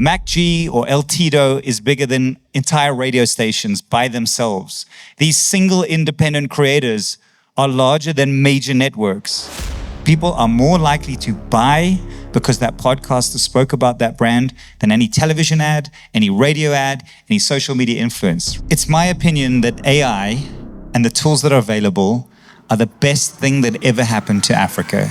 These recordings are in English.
Mac G or El Tito is bigger than entire radio stations by themselves. These single independent creators are larger than major networks. People are more likely to buy because that podcaster spoke about that brand than any television ad, any radio ad, any social media influence. It's my opinion that AI and the tools that are available are the best thing that ever happened to Africa.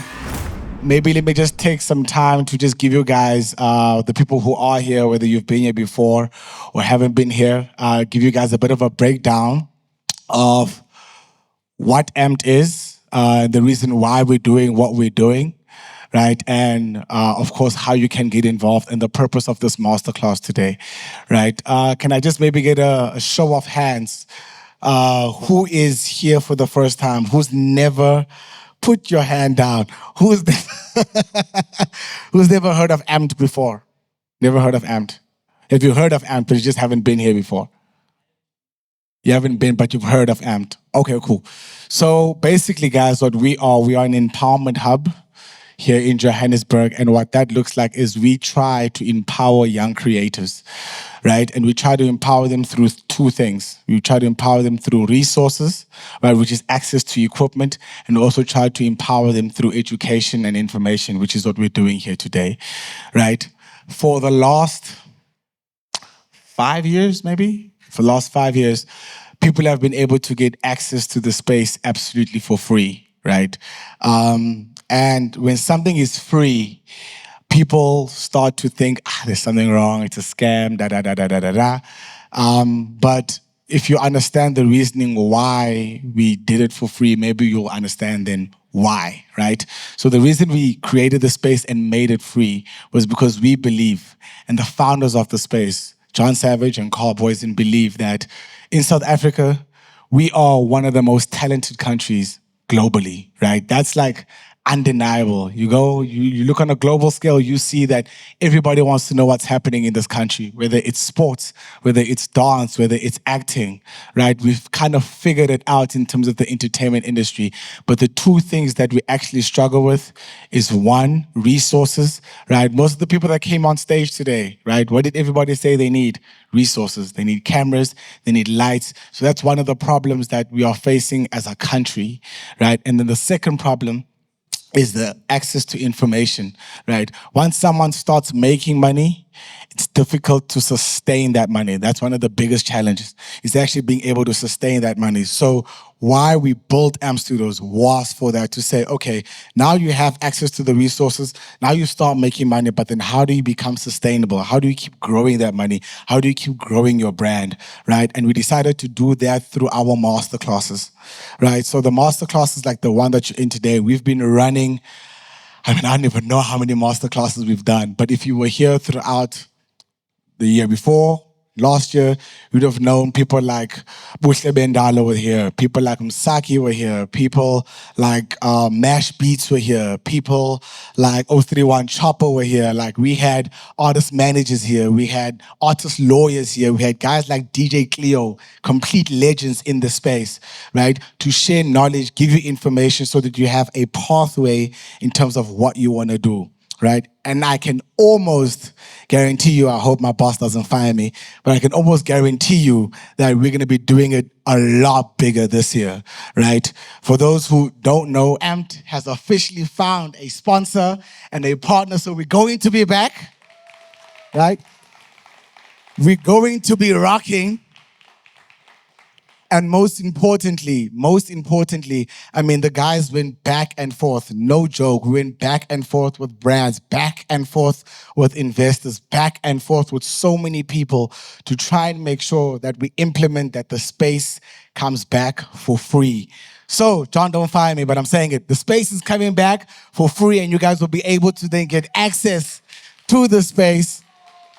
Maybe let me just take some time to just give you guys, the people who are here, whether you've been here before or haven't been here, give you guys a bit of a breakdown of what AMPT is, the reason why we're doing what we're doing, right? And of course, how you can get involved and the purpose of this masterclass today, right? Can I just maybe get a show of hands? Who is here for the first time? Who's never put your hand down? Who's never heard of AMPT before? Never heard of AMPT? Have you heard of AMPT, but you just haven't been here before? You haven't been, but you've heard of AMPT. Okay, cool. So basically, guys, what we are an empowerment hub here in Johannesburg. And what that looks like is we try to empower young creators, right? And we try to empower them through two things. We try to empower them through resources, right, which is access to equipment, and also try to empower them through education and information, which is what we're doing here today, right? For the last 5 years, maybe? For the last 5 years, people have been able to get access to the space absolutely for free, right? And when something is free, people start to think, there's something wrong, it's a scam, but if you understand the reasoning why we did it for free, maybe you'll understand then why, right? So the reason we created the space and made it free was because we believe, and the founders of the space, John Savage and Carl Boysen, believe that in South Africa, we are one of the most talented countries globally, right? That's like undeniable. You look on a global scale, you see that everybody wants to know what's happening in this country, whether it's sports, whether it's dance, whether it's acting, right? We've kind of figured it out in terms of the entertainment industry. But the two things that we actually struggle with is one, resources, right? Most of the people that came on stage today, right? What did everybody say they need? Resources. They need cameras, they need lights. So that's one of the problems that we are facing as a country, right? And then the second problem is the access to information, right? Once someone starts making money, it's difficult to sustain that money. That's one of the biggest challenges, is actually being able to sustain that money. So why we built AMP Studios was for that, to say, okay, now you have access to the resources, now you start making money, but then how do you become sustainable? How do you keep growing that money? How do you keep growing your brand, right? And we decided to do that through our masterclasses, right? So the masterclasses like the one that you're in today, we've been running, I don't even know how many masterclasses we've done, but if you were here throughout the year before, last year, you'd have known people like Buhle Bendalo were here, people like Msaki were here, people like Mash Beats were here, people like 031 Chopper were here, like we had artist managers here, we had artist lawyers here, we had guys like DJ Cleo, complete legends in the space, right? To share knowledge, give you information so that you have a pathway in terms of what you want to do, right? And I can almost guarantee you, I hope my boss doesn't fire me, but I can almost guarantee you that we're going to be doing it a lot bigger this year, right? For those who don't know, AMPT has officially found a sponsor and a partner, so we're going to be back, right? We're going to be rocking. And most importantly, I mean, the guys went back and forth, no joke. We went back and forth with brands, back and forth with investors, back and forth with so many people to try and make sure that we implement that the space comes back for free. So, John, don't fire me, but I'm saying it. The space is coming back for free, and you guys will be able to then get access to the space,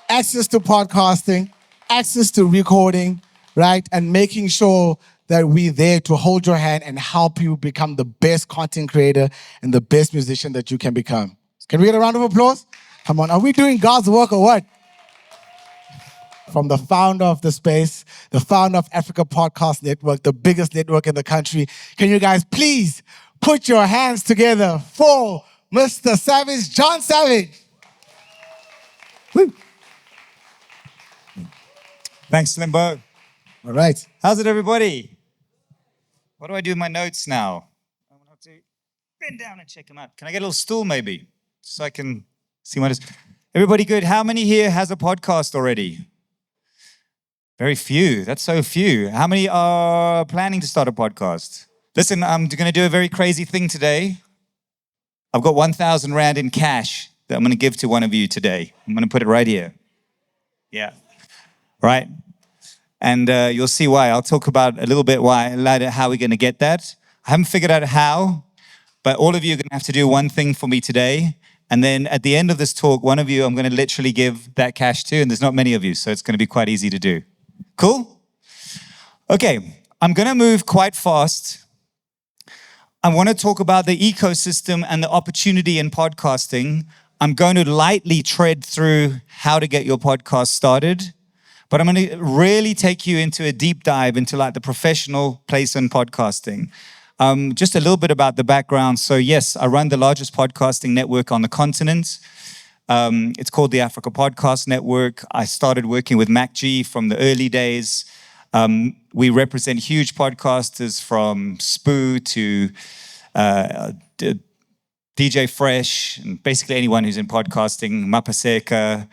access to podcasting, access to recording, right? And making sure that we're there to hold your hand and help you become the best content creator and the best musician that you can become. Can we get a round of applause? Come on, are we doing God's work or what? From the founder of the space, the founder of Africa Podcast Network, the biggest network in the country, can you guys please put your hands together for Mr. Savage, John Savage? Woo. Thanks, Limbo. All right. How's it, everybody? What do I do with my notes now? I'm gonna have to bend down and check them out. Can I get a little stool, maybe, so I can see my notes? Everybody good? How many here has a podcast already? Very few. That's so few. How many are planning to start a podcast? Listen, I'm going to do a very crazy thing today. I've got 1,000 Rand in cash that I'm going to give to one of you today. I'm going to put it right here. Yeah. Right? And you'll see why. I'll talk about a little bit why later, how we're going to get that. I haven't figured out how, but all of you are going to have to do one thing for me today. And then at the end of this talk, one of you I'm going to literally give that cash to, and there's not many of you, so it's going to be quite easy to do. Cool? Okay, I'm going to move quite fast. I want to talk about the ecosystem and the opportunity in podcasting. I'm going to lightly tread through how to get your podcast started, but I'm going to really take you into a deep dive into like the professional place in podcasting. Just a little bit about the background. So yes, I run the largest podcasting network on the continent. It's called the Africa Podcast Network. I started working with Mac G from the early days. We represent huge podcasters from Spoo to DJ Fresh, and basically anyone who's in podcasting, Mapaseka.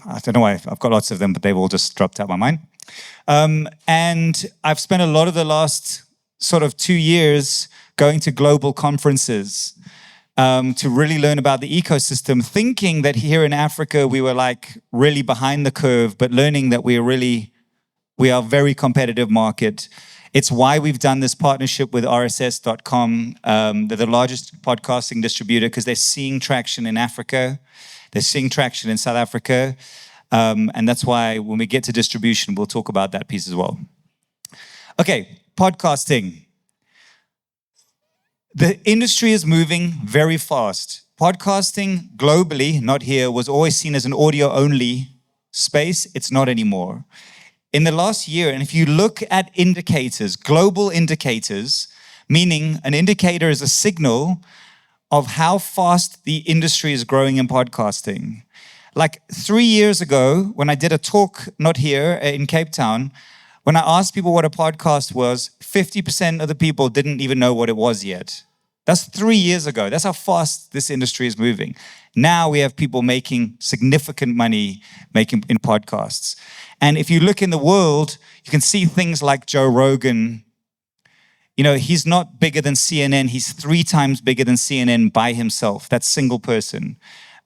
I don't know why, I've got lots of them, but they've all just dropped out my mind. And I've spent a lot of the last sort of 2 years going to global conferences to really learn about the ecosystem, thinking that here in Africa we were like really behind the curve, but learning that we are a very competitive market. It's why we've done this partnership with RSS.com. They're the largest podcasting distributor because they're seeing traction in Africa. They're seeing traction in South Africa. And that's why when we get to distribution, we'll talk about that piece as well. Okay, podcasting. The industry is moving very fast. Podcasting globally, not here, was always seen as an audio-only space. It's not anymore. In the last year, and if you look at indicators, global indicators, meaning an indicator is a signal of how fast the industry is growing in podcasting. Like 3 years ago, when I did a talk, not here, in Cape Town, when I asked people what a podcast was, 50% of the people didn't even know what it was yet. That's 3 years ago. That's how fast this industry is moving. Now we have people making significant money making in podcasts. And if you look in the world, you can see things like Joe Rogan. You know, he's not bigger than CNN. He's 3 times bigger than CNN by himself. That single person.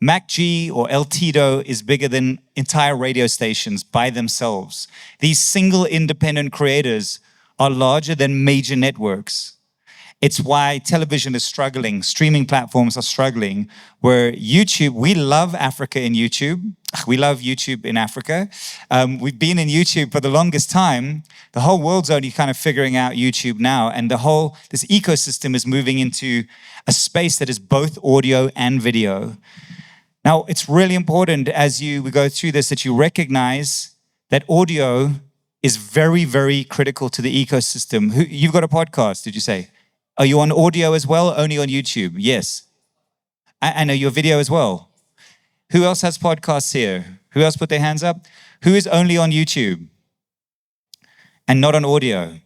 Mac G or El Tito is bigger than entire radio stations by themselves. These single independent creators are larger than major networks. It's why television is struggling, streaming platforms are struggling, where YouTube, we love Africa in YouTube. We love YouTube in Africa. We've been in YouTube for the longest time. The whole world's only kind of figuring out YouTube now, and this ecosystem is moving into a space that is both audio and video. Now, it's really important as we go through this that you recognize that audio is very, very critical to the ecosystem. You've got a podcast, did you say? Are you on audio as well? Only on YouTube? Yes. And are you a video as well? Who else has podcasts here? Who else put their hands up? Who is only on YouTube and not on audio?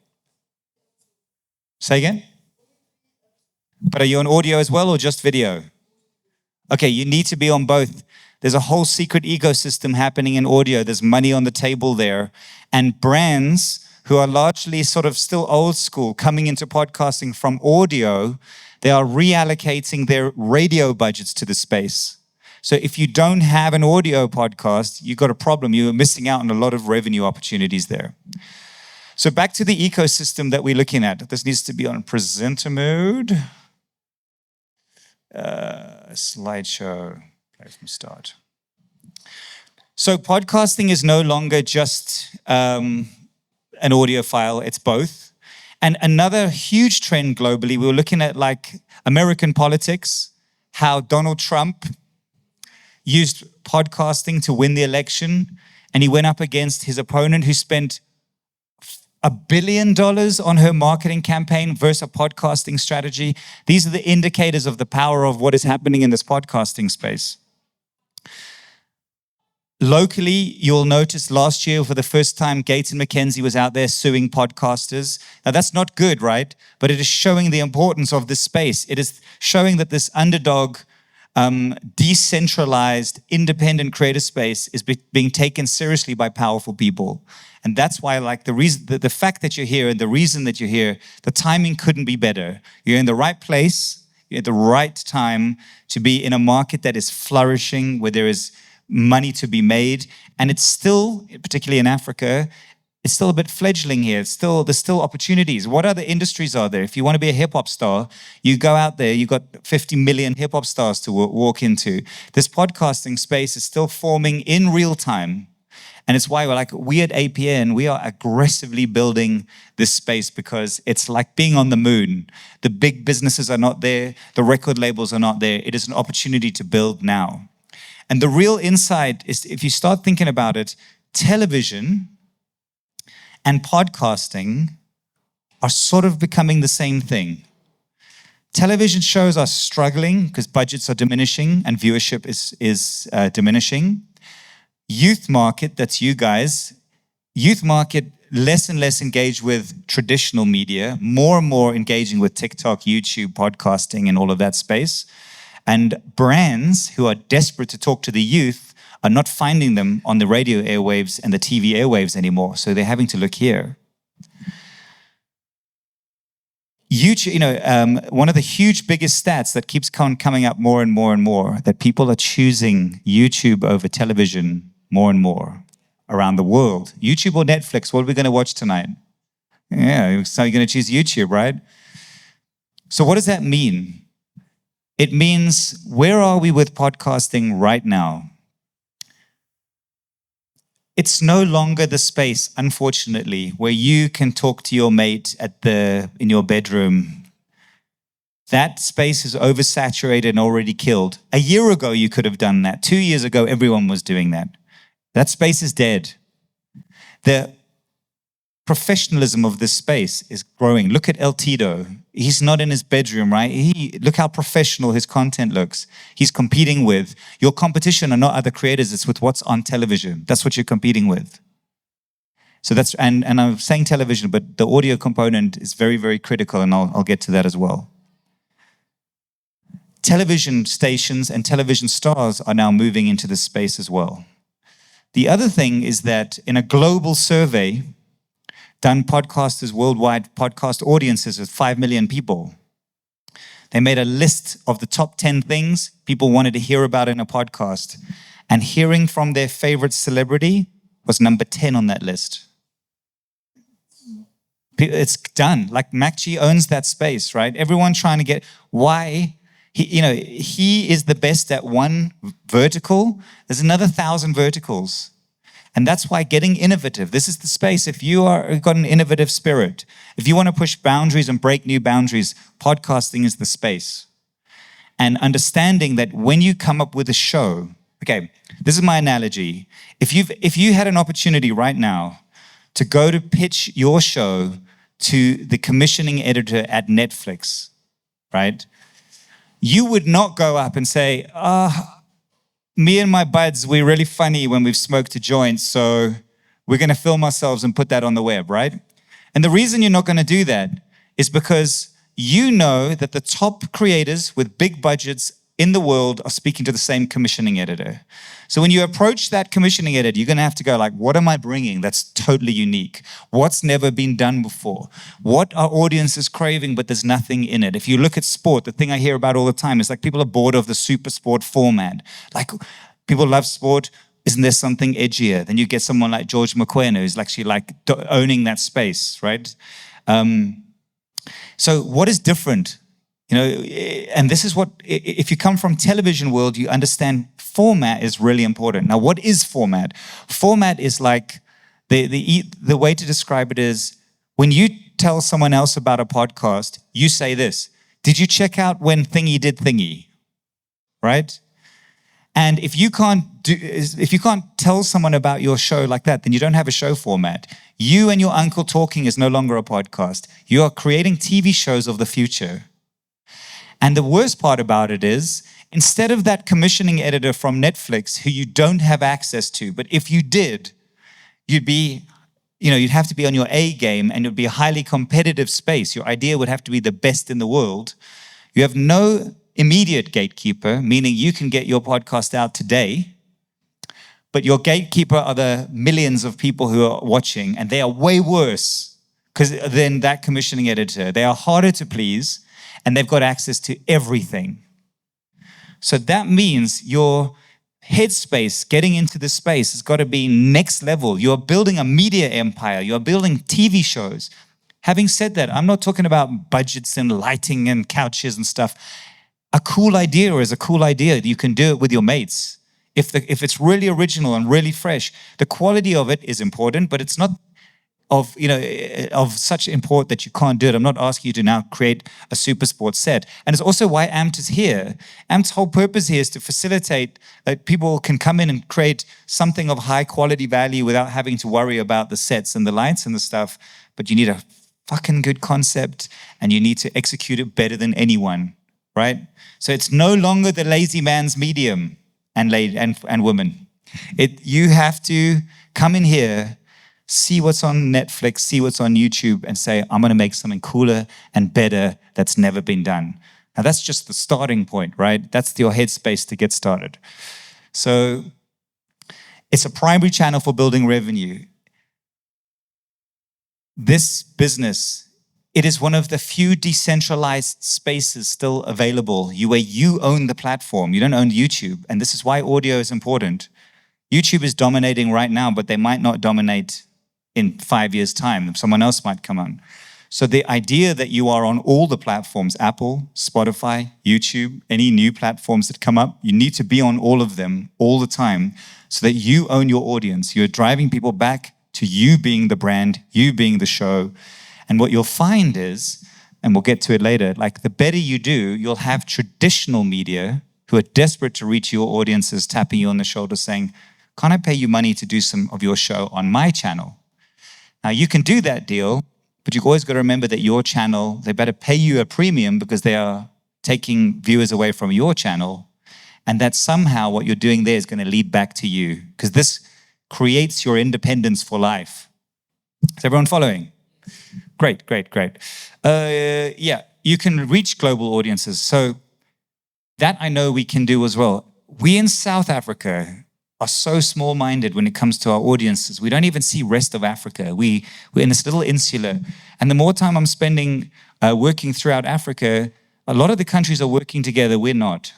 Say again? But are you on audio as well or just video? Okay, you need to be on both. There's a whole secret ecosystem happening in audio. There's money on the table there. And brands who are largely sort of still old school coming into podcasting from audio, they are reallocating their radio budgets to the space. So if you don't have an audio podcast, you've got a problem. You're missing out on a lot of revenue opportunities there. So back to the ecosystem that we're looking at. This needs to be on presenter mode. Slideshow. Okay, from start. So podcasting is no longer just an audio file, it's both. And another huge trend globally, we were looking at like American politics, how Donald Trump used podcasting to win the election, and he went up against his opponent who spent $1 billion on her marketing campaign versus a podcasting strategy. These are the indicators of the power of what is happening in this podcasting space. Locally, you'll notice last year for the first time, Gates and McKenzie was out there suing podcasters. Now that's not good, right? But it is showing the importance of this space. It is showing that this underdog, decentralized, independent creative space is being taken seriously by powerful people. And that's why, like, the fact that you're here and the reason that you're here, the timing couldn't be better. You're in the right place, you're at the right time to be in a market that is flourishing, where there is money to be made. And it's still, particularly in Africa, it's still a bit fledgling here. There's still opportunities. What other industries are there? If you want to be a hip hop star, you go out there, you've got 50 million hip hop stars to walk into. This podcasting space is still forming in real time. And it's why we at APN, we are aggressively building this space, because it's like being on the moon. The big businesses are not there. The record labels are not there. It is an opportunity to build now. And the real insight is, if you start thinking about it, television and podcasting are sort of becoming the same thing. Television shows are struggling because budgets are diminishing and viewership is diminishing. Youth market, that's you guys, youth market less and less engaged with traditional media, more and more engaging with TikTok, YouTube, podcasting, and all of that space. And brands who are desperate to talk to the youth are not finding them on the radio airwaves and the TV airwaves anymore. So they're having to look here. YouTube, one of the huge biggest stats that keeps coming up more and more and more, that people are choosing YouTube over television more and more around the world. YouTube or Netflix, what are we going to watch tonight? Yeah, so you're going to choose YouTube, right? So what does that mean? It means, where are we with podcasting right now? It's no longer the space, unfortunately, where you can talk to your mate in your bedroom. That space is oversaturated and already killed. A year ago, you could have done that. 2 years ago, everyone was doing that. That space is dead. The professionalism of this space is growing. Look at El Tito. He's not in his bedroom, right? Look how professional his content looks. He's competing with. Your competition are not other creators, it's with what's on television. That's what you're competing with. So that's, and I'm saying television, but the audio component is very, very critical, and I'll get to that as well. Television stations and television stars are now moving into this space as well. The other thing is that in a global survey done podcasters worldwide, podcast audiences with 5 million people, they made a list of the top 10 things people wanted to hear about in a podcast. And hearing from their favorite celebrity was number 10 on that list. It's done. Like MacG owns that space, right? Everyone trying to get, why? He is the best at one vertical. There's another 1,000 verticals. And that's why getting innovative, this is the space. If you've got an innovative spirit, if you want to push boundaries and break new boundaries, podcasting is the space. And understanding that when you come up with a show, okay, this is my analogy. If you had an opportunity right now to go to pitch your show to the commissioning editor at Netflix, right? You would not go up and say, me and my buds, we're really funny when we've smoked a joint, so we're going to film ourselves and put that on the web, right? And the reason you're not going to do that is because you know that the top creators with big budgets in the world are speaking to the same commissioning editor. So when you approach that commissioning editor, you're going to have to go like, what am I bringing that's totally unique? What's never been done before? What are audiences craving, but there's nothing in it? If you look at sport, the thing I hear about all the time is like people are bored of the super sport format. Like people love sport. Isn't there something edgier? Then you get someone like George McQueen who's actually like owning that space, right? So what is different? And this is what, if you come from television world, you understand format is really important. Now, what is format? Format is like, the way to describe it is, when you tell someone else about a podcast, you say this: did you check out when Thingy did Thingy? Right? And if you can't tell someone about your show like that, then you don't have a show format. You and your uncle talking is no longer a podcast. You are creating TV shows of the future. And the worst part about it is, instead of that commissioning editor from Netflix who you don't have access to, but if you did, you'd have to be on your A game, and it would be a highly competitive space. Your idea would have to be the best in the world. You have no immediate gatekeeper, meaning you can get your podcast out today, but your gatekeeper are the millions of people who are watching, and they are way worse than that commissioning editor. They are harder to please, and they've got access to everything. So that means your headspace, getting into this space, has got to be next level. You're building a media empire. You're building TV shows. Having said that, I'm not talking about budgets and lighting and couches and stuff. A cool idea is a cool idea. You can do it with your mates. If it's really original and really fresh, the quality of it is important, but it's not of such import that you can't do it. I'm not asking you to now create a super sports set. And it's also why AMPT is here. AMPT's whole purpose here is to facilitate that people can come in and create something of high quality value without having to worry about the sets and the lights and the stuff. But you need a fucking good concept, and you need to execute it better than anyone, right? So it's no longer the lazy man's medium and women. You have to come in here, see what's on Netflix, see what's on YouTube, and say, I'm going to make something cooler and better that's never been done. Now, that's just the starting point, right? That's your headspace to get started. So it's a primary channel for building revenue. This business, it is one of the few decentralized spaces still available, where you own the platform. You don't own YouTube, and this is why audio is important. YouTube is dominating right now, but they might not dominate in 5 years' time. Someone else might come on. So the idea that you are on all the platforms, Apple, Spotify, YouTube, any new platforms that come up, you need to be on all of them all the time so that you own your audience. You're driving people back to you being the brand, you being the show. And what you'll find is, and we'll get to it later, like the better you do, you'll have traditional media who are desperate to reach your audiences, tapping you on the shoulder saying, can I pay you money to do some of your show on my channel? Now, you can do that deal, but you've always got to remember that your channel, they better pay you a premium because they are taking viewers away from your channel, and that somehow what you're doing there is going to lead back to you, because this creates your independence for life. Is everyone following? Great. Yeah, you can reach global audiences. So that I know we can do as well. We in South Africa are so small-minded when it comes to our audiences. We don't even see rest of Africa. We're in this little insula. And the more time I'm spending working throughout Africa, a lot of the countries are working together. We're not.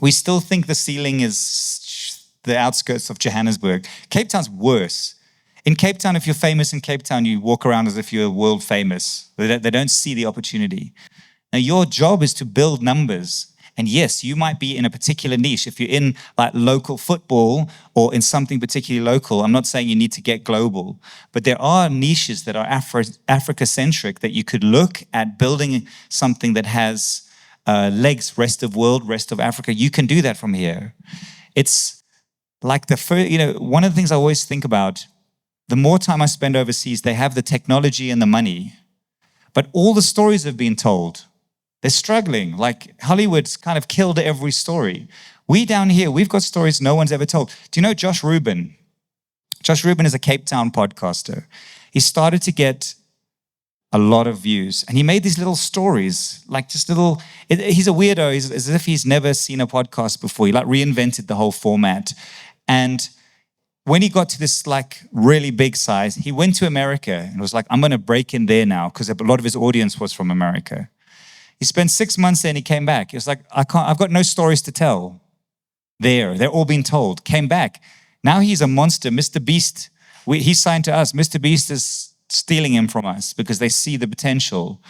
We still think the ceiling is the outskirts of Johannesburg. Cape Town's worse. In Cape Town, if you're famous in Cape Town, you walk around as if you're world famous. They don't see the opportunity. Now, your job is to build numbers. And yes, you might be in a particular niche. If you're in like local football or in something particularly local, I'm not saying you need to get global, but there are niches that are Africa-centric that you could look at building something that has legs, rest of world, rest of Africa. You can do that from here. It's like the first, one of the things I always think about, the more time I spend overseas, they have the technology and the money, but all the stories have been told. They're struggling. Like Hollywood's kind of killed every story. We down here, we've got stories no one's ever told. Do you know Josh Rubin? Josh Rubin is a Cape Town podcaster. He started to get a lot of views, and he made these little stories, like just little, he's a weirdo. He's as if he's never seen a podcast before. He like reinvented the whole format. And when he got to this like really big size, he went to America and was like, I'm going to break in there now, because a lot of his audience was from America. He spent 6 months there and he came back. He was like, I've got no stories to tell there. They're all being told. Came back. Now he's a monster. Mr. Beast, he's signed to us. Mr. Beast is stealing him from us because they see the potential.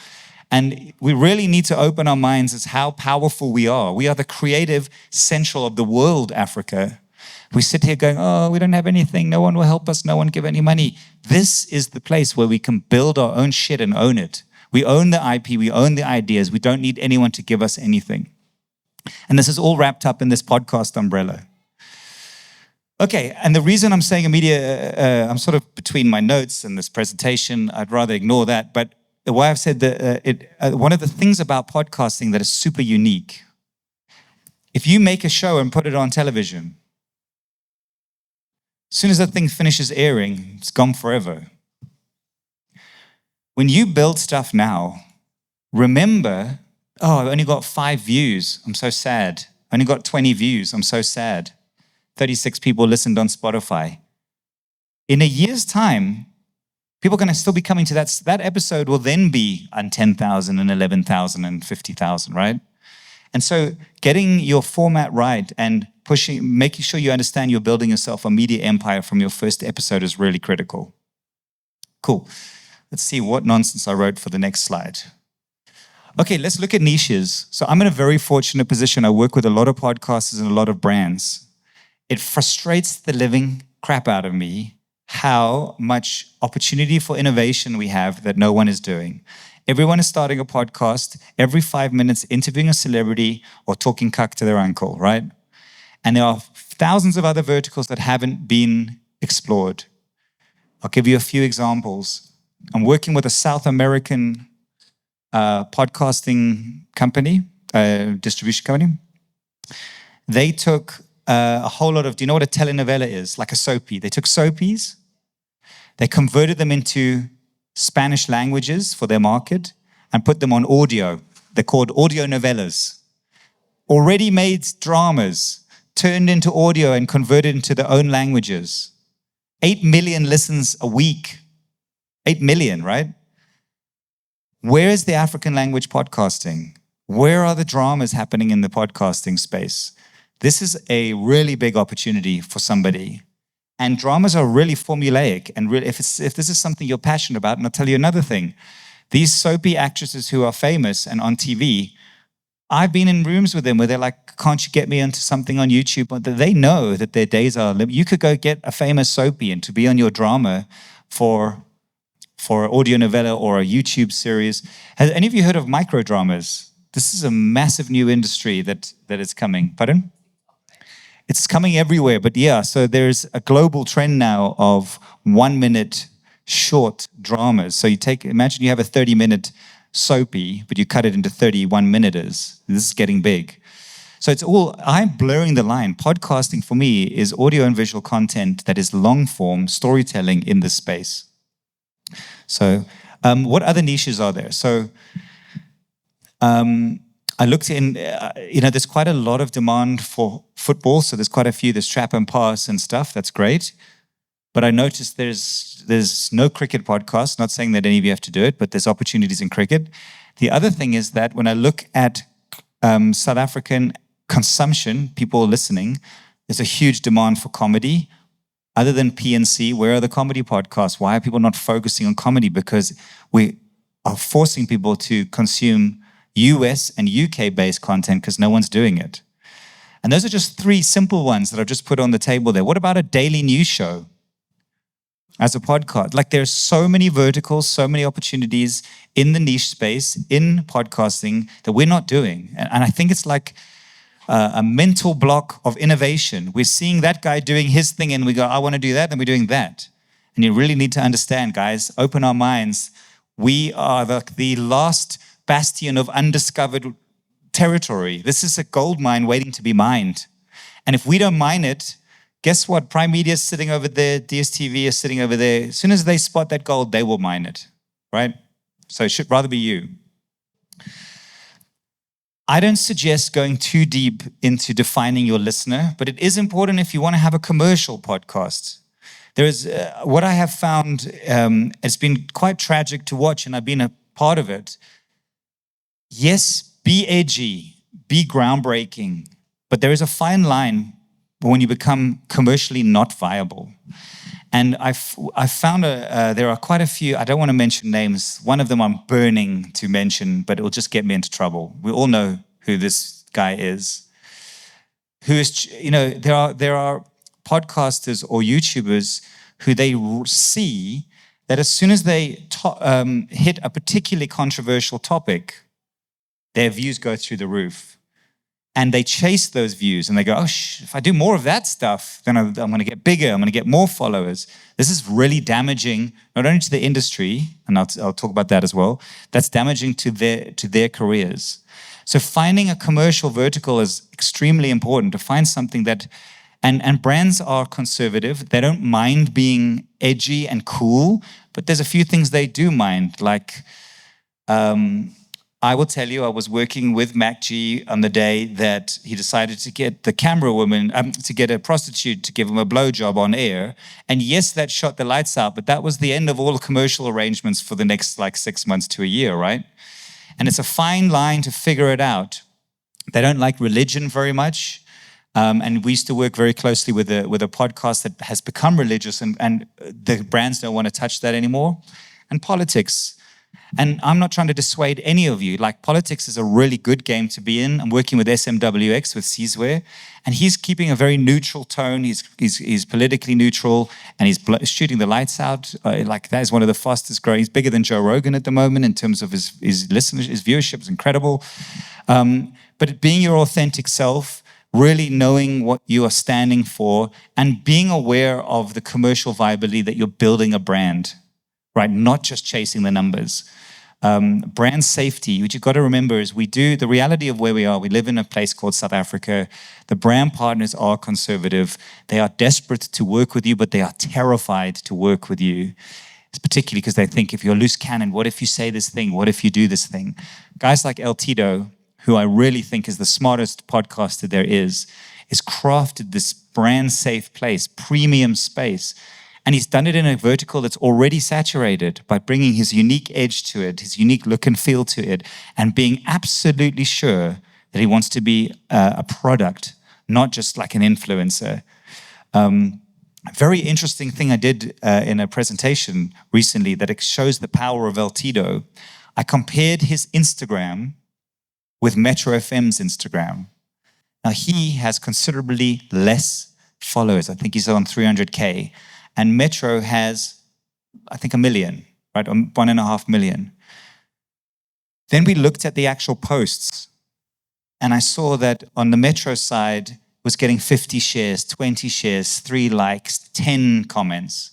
And we really need to open our minds as how powerful we are. We are the creative central of the world, Africa. We sit here going, oh, we don't have anything. No one will help us. No one give any money. This is the place where we can build our own shit and own it. We own the IP, we own the ideas. We don't need anyone to give us anything. And this is all wrapped up in this podcast umbrella. Okay, and the reason I'm saying I'm sort of between my notes and this presentation, I'd rather ignore that. But why I've said that, one of the things about podcasting that is super unique If you make a show and put it on television, as soon as that thing finishes airing, it's gone forever. When you build stuff now, remember, oh, I've only got 5 views. I'm so sad. I only got 20 views. I'm so sad. 36 people listened on Spotify. In a year's time, people are going to still be coming to that. That episode will then be on 10,000 and 11,000 and 50,000, right? And so getting your format right and making sure you understand you're building yourself a media empire from your first episode is really critical. Cool. Let's see what nonsense I wrote for the next slide. Okay, let's look at niches. So I'm in a very fortunate position. I work with a lot of podcasters and a lot of brands. It frustrates the living crap out of me how much opportunity for innovation we have that no one is doing. Everyone is starting a podcast every 5 minutes, interviewing a celebrity or talking cuck to their uncle, right? And there are thousands of other verticals that haven't been explored. I'll give you a few examples. I'm working with a South American podcasting company, distribution company. They took a whole lot of, do you know what a telenovela is? Like a soapy. They took soapies, they converted them into Spanish languages for their market and put them on audio. They're called audio novellas. Already made dramas turned into audio and converted into their own languages. 8 million listens a week. 8 million, right? Where is the African language podcasting? Where are the dramas happening in the podcasting space? This is a really big opportunity for somebody. And dramas are really formulaic. And really, if this is something you're passionate about, and I'll tell you another thing. These soapy actresses who are famous and on TV, I've been in rooms with them where they're like, can't you get me into something on YouTube? But they know that their days are limited. You could go get a famous soapy and to be on your drama for an audio novella or a YouTube series. Has any of you heard of micro dramas? This is a massive new industry that is coming. Pardon? It's coming everywhere, but yeah, so there's a global trend now of 1 minute short dramas. So imagine you have a 30-minute soapy, but you cut it into 31-minuters. This is getting big. So I'm blurring the line. Podcasting for me is audio and visual content that is long form storytelling in this space. So what other niches are there? So I looked in, there's quite a lot of demand for football. So there's quite a few, there's trap and pass and stuff. That's great. But I noticed there's no cricket podcast, not saying that any of you have to do it, but there's opportunities in cricket. The other thing is that when I look at South African consumption, people listening, there's a huge demand for comedy. Other than PNC, where are the comedy podcasts? Why are people not focusing on comedy? Because we are forcing people to consume US and UK-based content because no one's doing it. And those are just 3 simple ones that I've just put on the table there. What about a daily news show as a podcast? Like there's so many verticals, so many opportunities in the niche space, in podcasting that we're not doing. And I think it's like a mental block of innovation. We're seeing that guy doing his thing and we go, I want to do that, and we're doing that. And you really need to understand, guys, open our minds. We are the last bastion of undiscovered territory. This is a gold mine waiting to be mined. And if we don't mine it, guess what? Prime Media is sitting over there, DSTV is sitting over there. As soon as they spot that gold, they will mine it, right? So it should rather be you. I don't suggest going too deep into defining your listener, but it is important if you want to have a commercial podcast. There is what I have found, it's been quite tragic to watch, and I've been a part of it. Yes, be edgy, be groundbreaking, but there is a fine line when you become commercially not viable. And I found there are quite a few, I don't want to mention names. One of them I'm burning to mention, but it will just get me into trouble. We all know who this guy is. Who is, there are podcasters or YouTubers who they see that as soon as they hit a particularly controversial topic, their views go through the roof. And they chase those views and they go, if I do more of that stuff, then I'm going to get bigger, I'm going to get more followers. This is really damaging, not only to the industry, and I'll talk about that as well, that's damaging to their careers. So finding a commercial vertical is extremely important, to find something that, and brands are conservative. They don't mind being edgy and cool, but there's a few things they do mind. Like, I will tell you, I was working with Mac G on the day that he decided to get the camera woman, to get a prostitute to give him a blowjob on air. And yes, that shot the lights out, but that was the end of all commercial arrangements for the next like 6 months to a year, right? And it's a fine line to figure it out. They don't like religion very much. And we used to work very closely with a podcast that has become religious, and the brands don't want to touch that anymore. And politics. And I'm not trying to dissuade any of you. Like, politics is a really good game to be in. I'm working with SMWX, with Cizwe, and he's keeping a very neutral tone. He's politically neutral, and he's shooting the lights out. Like, that is one of the fastest growing. He's bigger than Joe Rogan at the moment in terms of his listeners. His viewership is incredible. But being your authentic self, really knowing what you are standing for, and being aware of the commercial viability that you're building a brand, right? Not just chasing the numbers. Brand safety, what you've got to remember is the reality of where we are. We live in a place called South Africa. The brand partners are conservative. They are desperate to work with you, but they are terrified to work with you. It's particularly because they think, if you're loose cannon, what if you say this thing? What if you do this thing? Guys like El Tito, who I really think is the smartest podcaster there is crafted this brand safe place, premium space. And he's done it in a vertical that's already saturated by bringing his unique edge to it, his unique look and feel to it, and being absolutely sure that he wants to be a product, not just like an influencer. A very interesting thing I did in a presentation recently that shows the power of El Tito. I compared his Instagram with Metro FM's Instagram. Now, he has considerably less followers. I think he's on 300K. And Metro has, I think, 1 million, right? 1.5 million. Then we looked at the actual posts, and I saw that on the Metro side was getting 50 shares, 20 shares, 3 likes, 10 comments.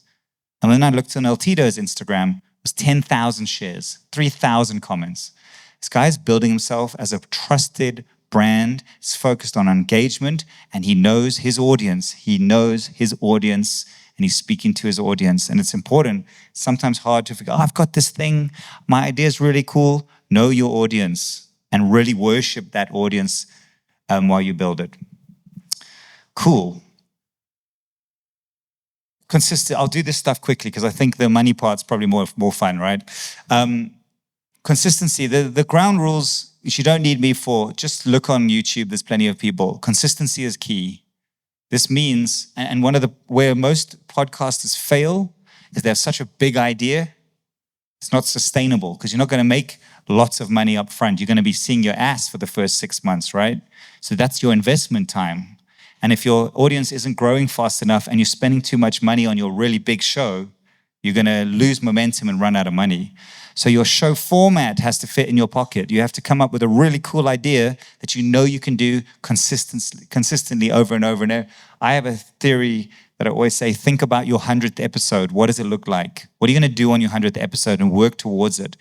And when I looked on El Tito's Instagram, it was 10,000 shares, 3,000 comments. This guy's building himself as a trusted brand. He's focused on engagement, and he knows his audience. He knows his audience, and he's speaking to his audience. And it's important. It's sometimes hard to figure, I've got this thing. My idea is really cool. Know your audience and really worship that audience while you build it. Cool. Consistent. I'll do this stuff quickly because I think the money part's probably more fun, right? Consistency. The ground rules, which you don't need me for, just look on YouTube. There's plenty of people. Consistency is key. This means, and where most podcasters fail is they have such a big idea, it's not sustainable because you're not going to make lots of money up front. You're going to be seeing your ass for the first 6 months, right? So that's your investment time. And if your audience isn't growing fast enough and you're spending too much money on your really big show, you're going to lose momentum and run out of money. So your show format has to fit in your pocket. You have to come up with a really cool idea that you know you can do consistently over and over and over. I have a theory that I always say, think about your 100th episode. What does it look like? What are you going to do on your 100th episode, and work towards it?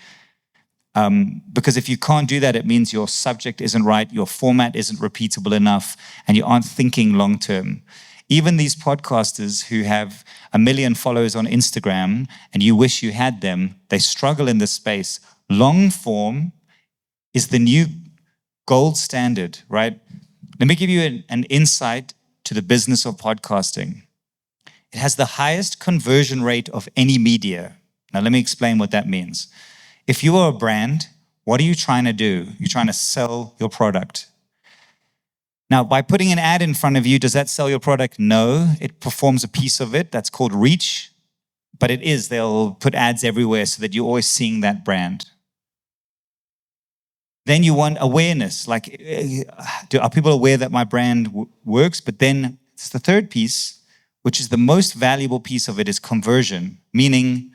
Because if you can't do that, it means your subject isn't right, your format isn't repeatable enough, and you aren't thinking long term. Even these podcasters who have 1 million followers on Instagram and you wish you had them, they struggle in this space. Long form is the new gold standard, right? Let me give you an insight to the business of podcasting. It has the highest conversion rate of any media. Now, let me explain what that means. If you are a brand, what are you trying to do? You're trying to sell your product. Now, by putting an ad in front of you, does that sell your product? No, it performs a piece of it. That's called reach. But it is, they'll put ads everywhere so that you're always seeing that brand. Then you want awareness. Like, are people aware that my brand works? But then it's the third piece, which is the most valuable piece of it, is conversion. Meaning,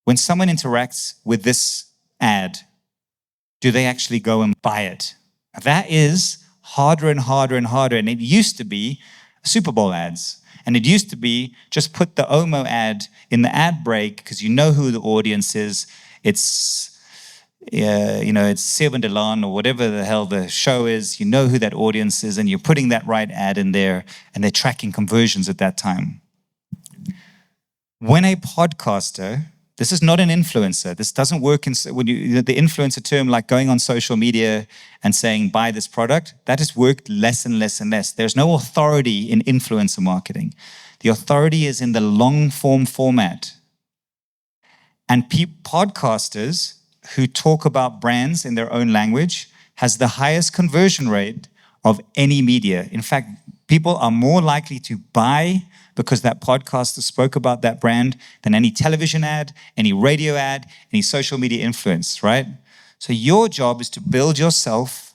when someone interacts with this ad, do they actually go and buy it? That is harder and harder and harder. And it used to be Super Bowl ads. And it used to be just put the Omo ad in the ad break because you know who the audience is. It's it's Seven Delan or whatever the hell the show is. You know who that audience is, and you're putting that right ad in there, and they're tracking conversions at that time. When a podcaster, this is not an influencer. This doesn't work when the influencer term, like going on social media and saying, buy this product, that has worked less and less and less. There's no authority in influencer marketing. The authority is in the long form format. And podcasters who talk about brands in their own language has the highest conversion rate of any media. In fact, people are more likely to buy because that podcaster spoke about that brand than any television ad, any radio ad, any social media influence, right? So your job is to build yourself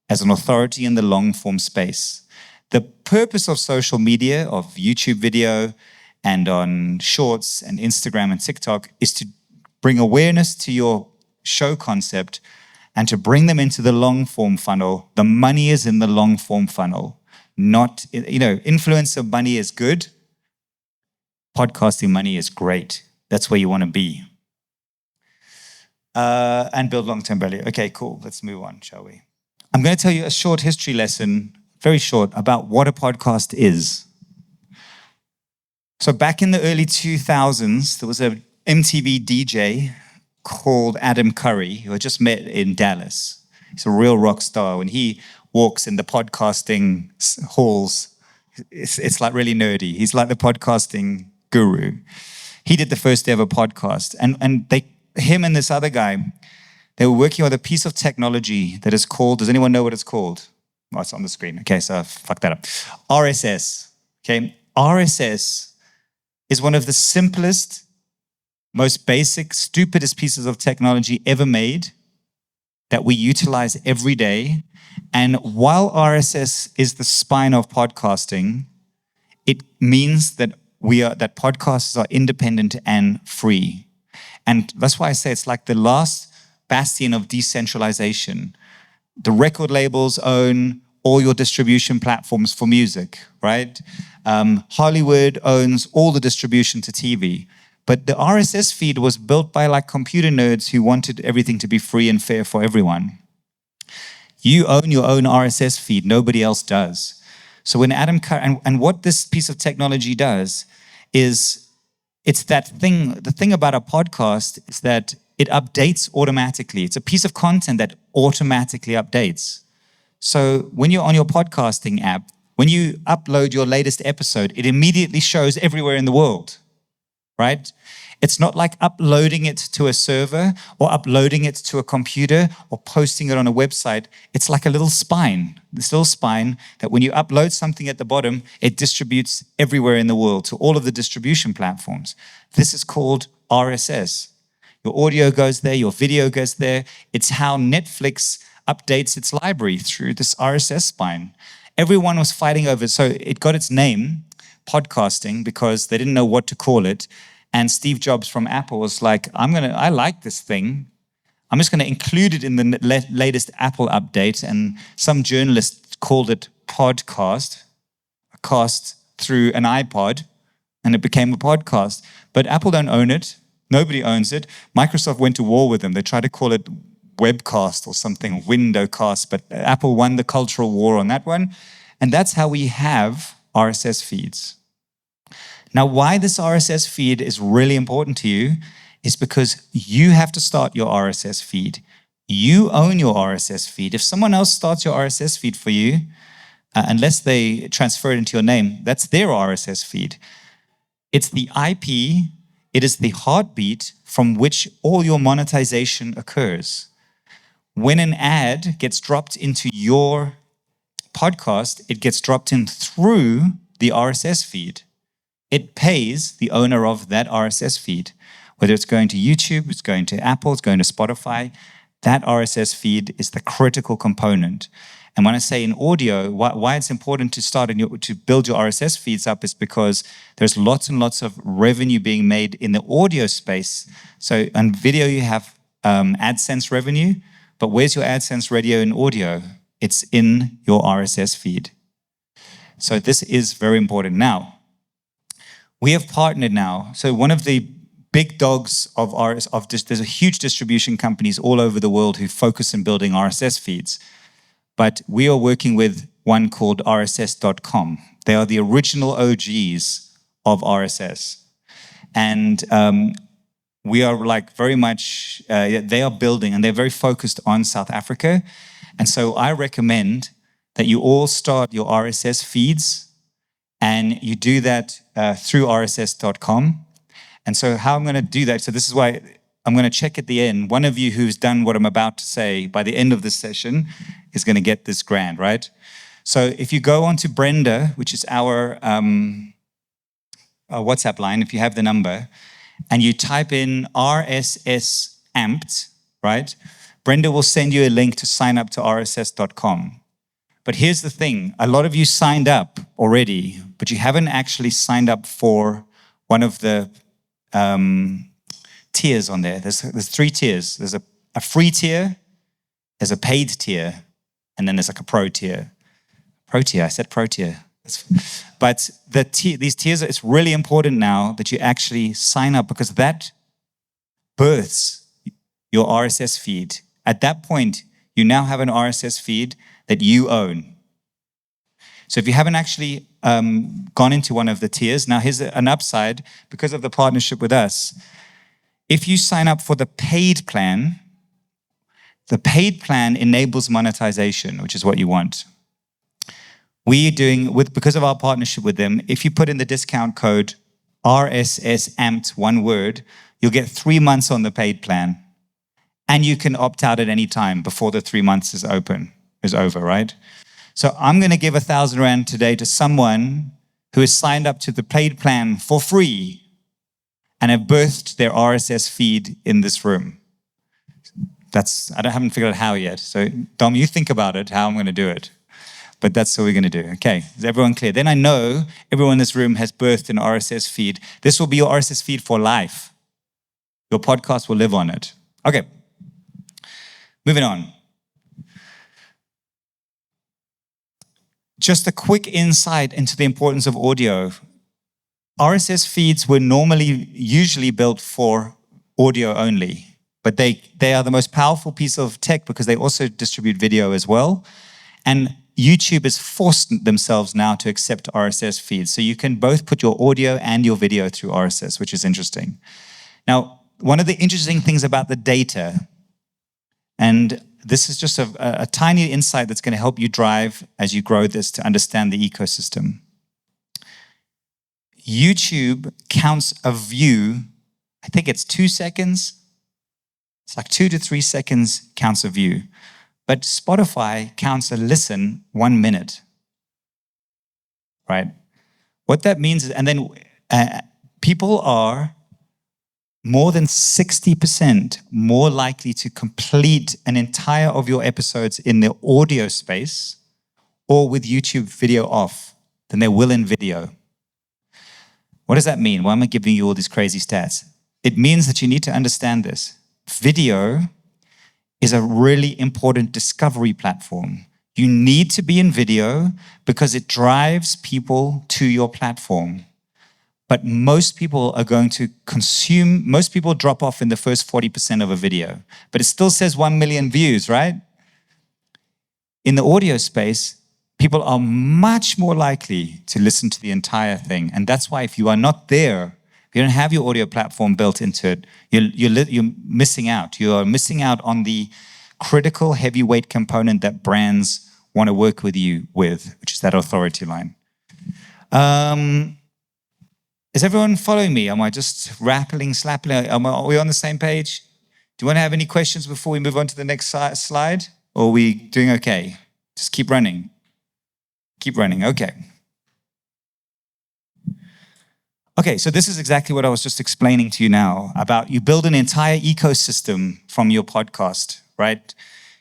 as an authority in the long form space. The purpose of social media, of YouTube video and on Shorts and Instagram and TikTok, is to bring awareness to your show concept and to bring them into the long form funnel. The money is in the long form funnel. Not, influencer money is good. Podcasting money is great. That's where you want to be. And build long-term value. Okay, cool. Let's move on, shall we? I'm going to tell you a short history lesson, very short, about what a podcast is. So back in the early 2000s, there was a MTV DJ called Adam Curry, who I just met in Dallas. He's a real rock star. When he walks in the podcasting halls, it's like really nerdy. He's like the podcasting guru. He did the first ever podcast. And him and this other guy, they were working on a piece of technology that is called, does anyone know what it's called? Oh, it's on the screen. Okay, so I fucked that up. RSS. Okay, RSS is one of the simplest, most basic, stupidest pieces of technology ever made that we utilize every day. And while RSS is the spine of podcasting, it means that that podcasts are independent and free. And that's why I say it's like the last bastion of decentralization. The record labels own all your distribution platforms for music, right? Hollywood owns all the distribution to TV. But the RSS feed was built by like computer nerds who wanted everything to be free and fair for everyone. You own your own RSS feed, nobody else does. So when Adam Curry, and what this piece of technology does is, it's that thing, the thing about a podcast is that it updates automatically. It's a piece of content that automatically updates. So when you're on your podcasting app, when you upload your latest episode, it immediately shows everywhere in the world, right? It's not like uploading it to a server or uploading it to a computer or posting it on a website. It's like a little spine, this little spine that when you upload something at the bottom, it distributes everywhere in the world to all of the distribution platforms. This is called RSS. Your audio goes there, your video goes there. It's how Netflix updates its library through this RSS spine. Everyone was fighting over it. So it got its name, podcasting, because they didn't know what to call it. And Steve Jobs from Apple was like, I like this thing. I'm just going to include it in the latest Apple update. And some journalist called it podcast, a cast through an iPod, and it became a podcast. But Apple don't own it. Nobody owns it. Microsoft went to war with them. They tried to call it Webcast or something, Windowcast, but Apple won the cultural war on that one. And that's how we have RSS feeds. Now, why this RSS feed is really important to you is because you have to start your RSS feed. You own your RSS feed. If someone else starts your RSS feed for you, unless they transfer it into your name, that's their RSS feed. It's the IP, it is the heartbeat from which all your monetization occurs. When an ad gets dropped into your podcast, it gets dropped in through the RSS feed. It pays the owner of that RSS feed. Whether it's going to YouTube, it's going to Apple, it's going to Spotify, that RSS feed is the critical component. And when I say in audio, why it's important to start to build your RSS feeds up is because there's lots and lots of revenue being made in the audio space. So on video, you have AdSense revenue, but where's your AdSense radio in audio? It's in your RSS feed. So this is very important. Now, we have partnered now. So one of the big dogs there's a huge distribution companies all over the world who focus on building RSS feeds. But we are working with one called RSS.com. They are the original OGs of RSS. And we are like very much, they are building and they're very focused on South Africa. And so I recommend that you all start your RSS feeds and you do that through RSS.com. And so how I'm going to do that, so this is why I'm going to check at the end. One of you who's done what I'm about to say by the end of this session is going to get this grant, right? So if you go on to Brenda, which is our WhatsApp line, if you have the number, and you type in RSS amped, right? Brenda will send you a link to sign up to rss.com. But here's the thing, a lot of you signed up already, but you haven't actually signed up for one of the tiers on there. There's 3 tiers. There's a free tier, there's a paid tier, and then there's like a pro tier. Pro tier, I said pro tier. But these tiers, it's really important now that you actually sign up because that births your RSS feed. At that point, you now have an RSS feed that you own. So if you haven't actually gone into one of the tiers, now here's an upside because of the partnership with us. If you sign up for the paid plan enables monetization, which is what you want. Because of our partnership with them, if you put in the discount code RSS amped, one word, you'll get 3 months on the paid plan. And you can opt out at any time before the 3 months is over, right? So I'm going to give 1,000 Rand today to someone who has signed up to the paid plan for free and have birthed their RSS feed in this room. I haven't figured out how yet. So Dom, you think about it, how I'm going to do it. But that's what we're going to do. Okay, is everyone clear? Then I know everyone in this room has birthed an RSS feed. This will be your RSS feed for life. Your podcast will live on it. Okay, moving on. Just a quick insight into the importance of audio. RSS feeds were usually built for audio only, but they are the most powerful piece of tech because they also distribute video as well. And YouTube has forced themselves now to accept RSS feeds. So you can both put your audio and your video through RSS, which is interesting. Now, one of the interesting things about the data, and this is just a tiny insight that's going to help you drive as you grow this to understand the ecosystem. YouTube counts a view, I think it's 2 seconds. It's like 2 to 3 seconds counts a view. But Spotify counts a listen 1 minute, right? What that means is, and then people are more than 60% more likely to complete an entire of your episodes in the audio space or with YouTube video off than they will in video. What does that mean? Why am I giving you all these crazy stats? It means that you need to understand this. Video is a really important discovery platform. You need to be in video because it drives people to your platform. But most people are going to most people drop off in the first 40% of a video. But it still says 1 million views, right? In the audio space, people are much more likely to listen to the entire thing. And that's why if you are not there, if you don't have your audio platform built into it, you're missing out. You are missing out on the critical heavyweight component that brands want to work with you with, which is that authority line. Is everyone following me? Am I just rappling, slapping? Are we on the same page? Do you want to have any questions before we move on to the next slide? Or are we doing okay? Just keep running. Keep running, okay. Okay, so this is exactly what I was just explaining to you now about you build an entire ecosystem from your podcast, right?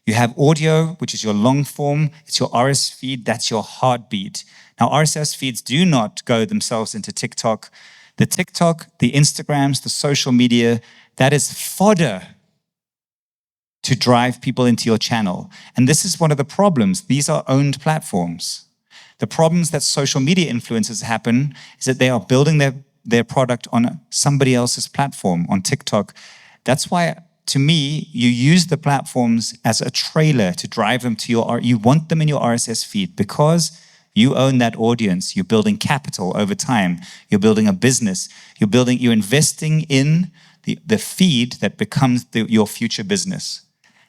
You have audio, which is your long form. It's your RSS feed. That's your heartbeat. Now, RSS feeds do not go themselves into TikTok. The TikTok, the Instagrams, the social media, that is fodder to drive people into your channel. And this is one of the problems. These are owned platforms. The problems that social media influencers happen is that they are building their their product on somebody else's platform, on TikTok. That's why, to me, you use the platforms as a trailer to drive them to you want them in your RSS feed because you own that audience. You're building capital over time. You're building a business. You're investing in the feed that becomes your future business.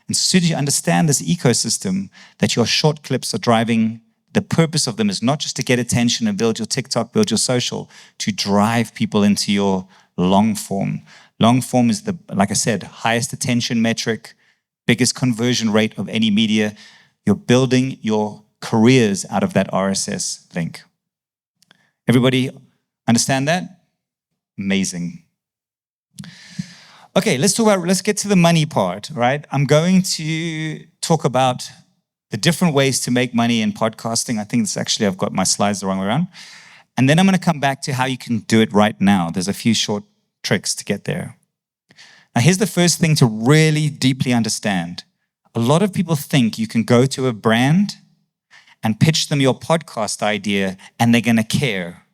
And as soon as you understand this ecosystem, that your short clips are driving, the purpose of them is not just to get attention and build your TikTok, build your social, to drive people into your long form. Long form is like I said, highest attention metric, biggest conversion rate of any media. You're building your careers out of that RSS link. Everybody understand that? Amazing. Okay, let's get to the money part, right? I'm going to talk about the different ways to make money in podcasting. I think I've got my slides the wrong way around. And then I'm going to come back to how you can do it right now. There's a few short tricks to get there. Now, here's the first thing to really deeply understand. A lot of people think you can go to a brand and pitch them your podcast idea and they're going to care.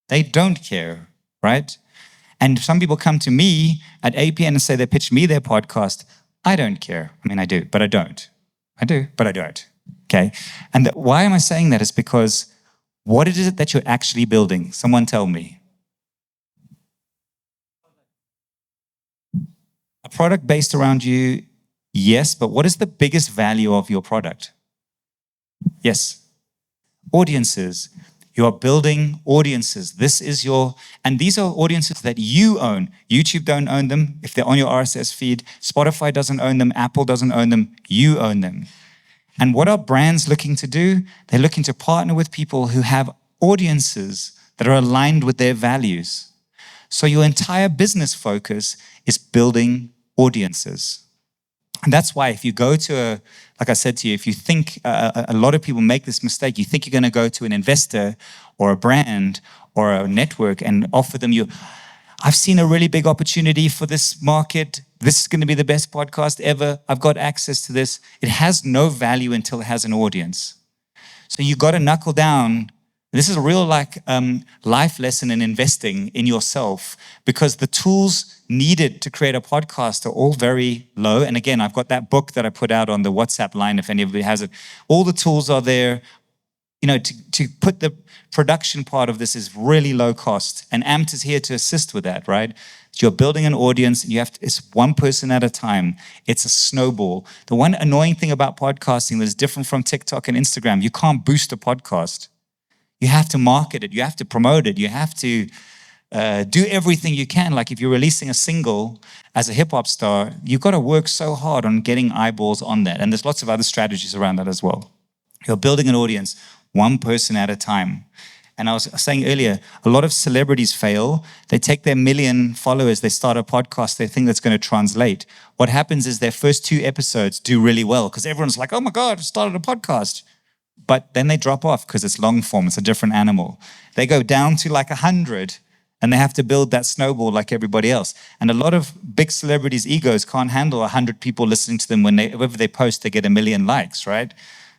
They don't care, right? And some people come to me at APN and say they pitch me their podcast. I don't care. I mean, I do, but I don't. I do, but I don't. Okay? And why am I saying that? It's because what is it that you're actually building? Someone tell me. A product based around you, yes, but what is the biggest value of your product? Yes, audiences. You are building audiences. And these are audiences that you own. YouTube don't own them if they're on your RSS feed. Spotify doesn't own them. Apple doesn't own them. You own them. And what are brands looking to do? They're looking to partner with people who have audiences that are aligned with their values. So your entire business focus is building audiences. And that's why if you go to like I said to you, if you think, a lot of people make this mistake, you think you're going to go to an investor or a brand or a network and offer them I've seen a really big opportunity for this market. This is going to be the best podcast ever. I've got access to this. It has no value until it has an audience. So you got to knuckle down. This is a real life lesson in investing in yourself, because the tools needed to create a podcast are all very low. And again, I've got that book that I put out on the WhatsApp line if anybody has it. All the tools are there. To put the production part of this is really low cost. And Amt is here to assist with that, right? You're building an audience. It's one person at a time. It's a snowball. The one annoying thing about podcasting that is different from TikTok and Instagram, you can't boost a podcast. You have to market it. You have to promote it. You have to do everything you can. Like if you're releasing a single as a hip hop star, you've got to work so hard on getting eyeballs on that. And there's lots of other strategies around that as well. You're building an audience one person at a time. And I was saying earlier, a lot of celebrities fail. They take their 1 million followers, they start a podcast, they think that's going to translate. What happens is their first 2 episodes do really well because everyone's like, oh my God, I started a podcast. But then they drop off because it's long form, it's a different animal. They go down to 100 and they have to build that snowball like everybody else. And a lot of big celebrities' egos can't handle 100 people listening to them. Whenever they post, they get 1 million likes, right?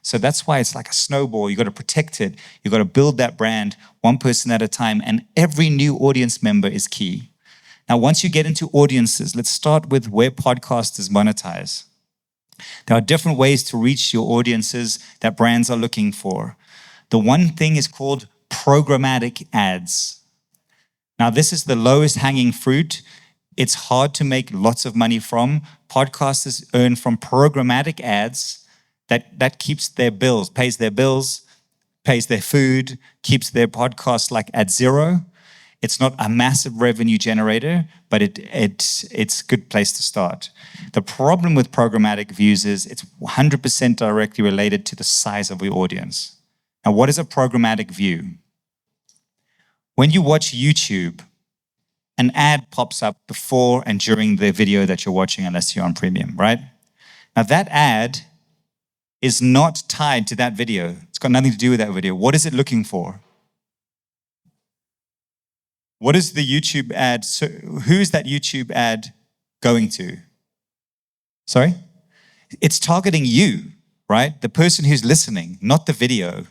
So that's why it's like a snowball. You got to protect it. You got to build that brand one person at a time. And every new audience member is key. Now, once you get into audiences, let's start with where podcasters monetize. There are different ways to reach your audiences that brands are looking for. The one thing is called programmatic ads. Now, this is the lowest hanging fruit. It's hard to make lots of money from. Podcasters earn from programmatic ads. That keeps their bills, pays their food, keeps their podcast at zero. It's not a massive revenue generator, but it's a good place to start. The problem with programmatic views is it's 100% directly related to the size of your audience. Now, what is a programmatic view? When you watch YouTube, an ad pops up before and during the video that you're watching, unless you're on premium, right? Now, that ad is not tied to that video. It's got nothing to do with that video. What is it looking for? What is the YouTube ad? So who is that YouTube ad going to? Sorry? It's targeting you, right? The person who's listening, not the video.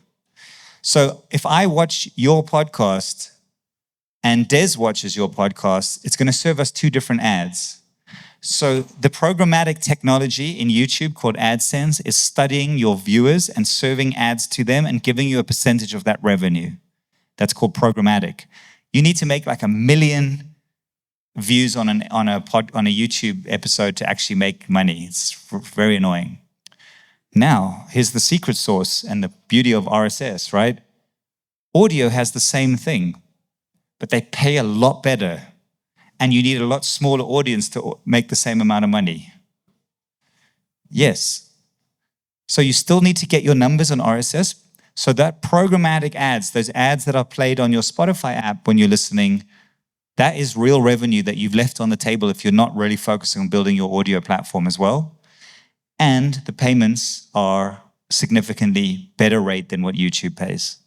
So if I watch your podcast, and Des watches your podcast, it's going to serve us 2 different ads. So the programmatic technology in YouTube called AdSense is studying your viewers and serving ads to them and giving you a percentage of that revenue. That's called programmatic. You need to make like 1 million views on a YouTube episode to actually make money. It's very annoying. Now, here's the secret sauce and the beauty of RSS, right? Audio has the same thing, but they pay a lot better, and you need a lot smaller audience to make the same amount of money. Yes. So you still need to get your numbers on RSS. So that programmatic ads, those ads that are played on your Spotify app when you're listening, that is real revenue that you've left on the table if you're not really focusing on building your audio platform as well. And the payments are significantly better rate than what YouTube pays.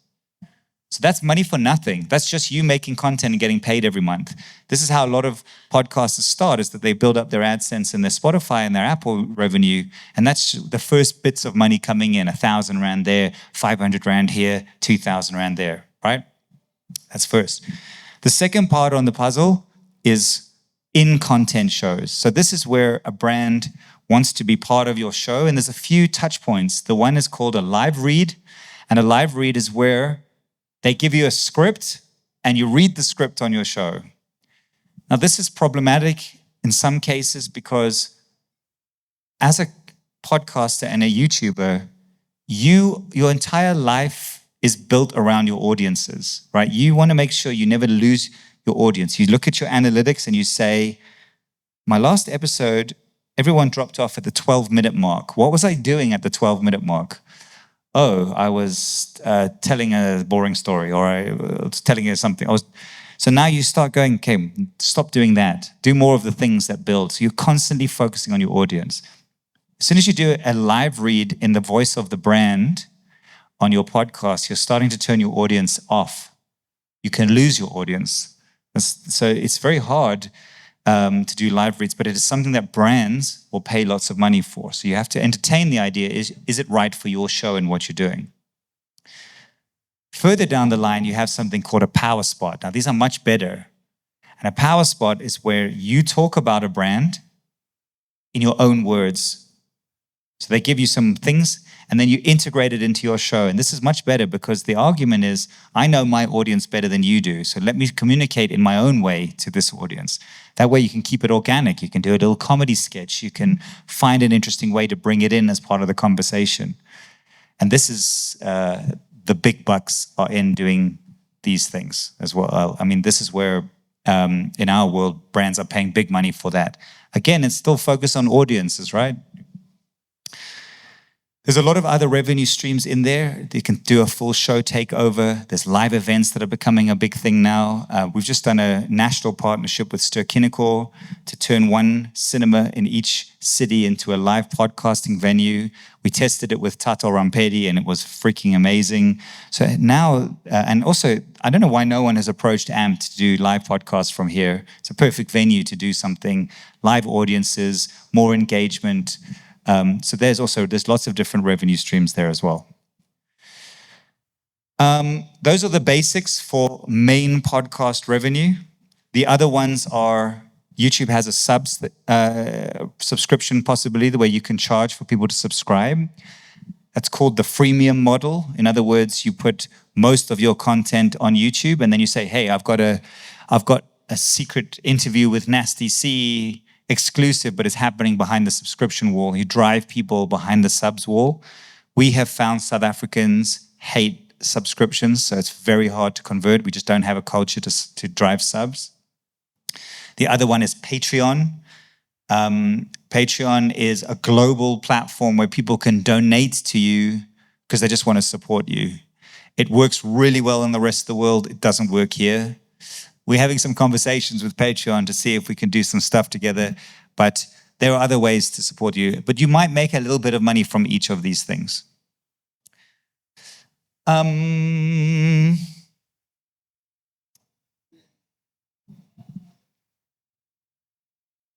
So that's money for nothing. That's just you making content and getting paid every month. This is how a lot of podcasters start, is that they build up their AdSense and their Spotify and their Apple revenue. And that's the first bits of money coming in, 1,000 Rand there, 500 Rand here, 2,000 Rand there, right? That's first. The second part on the puzzle is in-content shows. So this is where a brand wants to be part of your show, and there's a few touch points. The one is called a live read, and a live read is where they give you a script and you read the script on your show. Now, this is problematic in some cases because as a podcaster and a YouTuber, your entire life is built around your audiences, right? You want to make sure you never lose your audience. You look at your analytics and you say, my last episode, everyone dropped off at the 12-minute mark. What was I doing at the 12-minute mark? Oh, I was telling a boring story, or I was telling you something. So now you start going, okay, stop doing that. Do more of the things that build. So you're constantly focusing on your audience. As soon as you do a live read in the voice of the brand on your podcast, you're starting to turn your audience off. You can lose your audience. So it's very hard to do live reads, but it is something that brands will pay lots of money for. So you have to entertain the idea, is it right for your show and what you're doing? Further down the line, you have something called a power spot. Now, these are much better. And a power spot is where you talk about a brand in your own words. So they give you some things, and then you integrate it into your show. And this is much better because the argument is, I know my audience better than you do, so let me communicate in my own way to this audience. That way you can keep it organic. You can do a little comedy sketch. You can find an interesting way to bring it in as part of the conversation. And this is, the big bucks are in doing these things as well. I mean, this is where, in our world, brands are paying big money for that. Again, it's still focused on audiences, right? There's a lot of other revenue streams in there. You can do a full show takeover. There's live events that are becoming a big thing now. We've just done a national partnership with Ster-Kinekor to turn one cinema in each city into a live podcasting venue. We tested it with Tato Rampedi and it was freaking amazing. So now, and also, I don't know why no one has approached AMP to do live podcasts from here. It's a perfect venue to do something. Live audiences, more engagement. So there's lots of different revenue streams there as well. Those are the basics for main podcast revenue. The other ones are YouTube has a subscription possibility where you can charge for people to subscribe. That's called the freemium model. In other words, you put most of your content on YouTube and then you say, hey, I've got a secret interview with Nasty C, exclusive, but it's happening behind the subscription wall. You drive people behind the subs wall. We have found South Africans hate subscriptions, so it's very hard to convert. We just don't have a culture to drive subs. The other one is Patreon. Patreon is a global platform where people can donate to you because they just want to support you. It works really well in the rest of the world. It doesn't work here. We're having some conversations with Patreon to see if we can do some stuff together, but there are other ways to support you. But you might make a little bit of money from each of these things.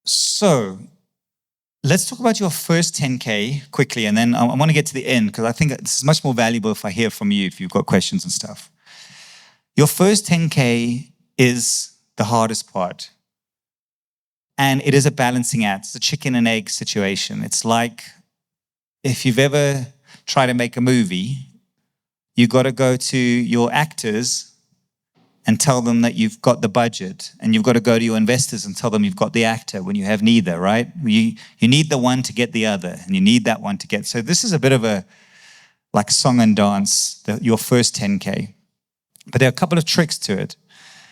So let's talk about your first 10K quickly, and then I want to get to the end because I think this is much more valuable if I hear from you, if you've got questions and stuff. Your first 10K is the hardest part. And it is a balancing act. It's a chicken and egg situation. It's like if you've ever tried to make a movie, you got to go to your actors and tell them that you've got the budget, and you've got to go to your investors and tell them you've got the actor when you have neither, right? You need the one to get the other, and you need that one to get. So this is a bit of a like song and dance, your first 10K. But there are a couple of tricks to it.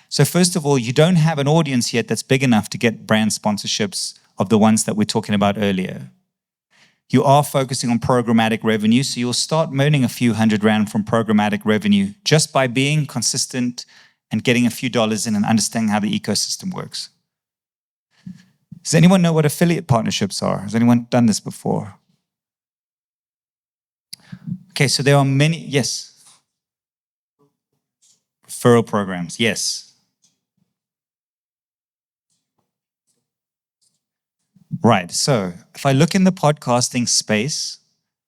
So first of all, you don't have an audience yet that's big enough to get brand sponsorships of the ones that we're talking about earlier. You are focusing on programmatic revenue, so you'll start earning a few $100,000 from programmatic revenue just by being consistent and getting a few dollars in and understanding how the ecosystem works. Does anyone know what affiliate partnerships are? Has anyone done this before? Okay, so there are many, yes. Referral programs, yes. Right, so if I look in the podcasting space,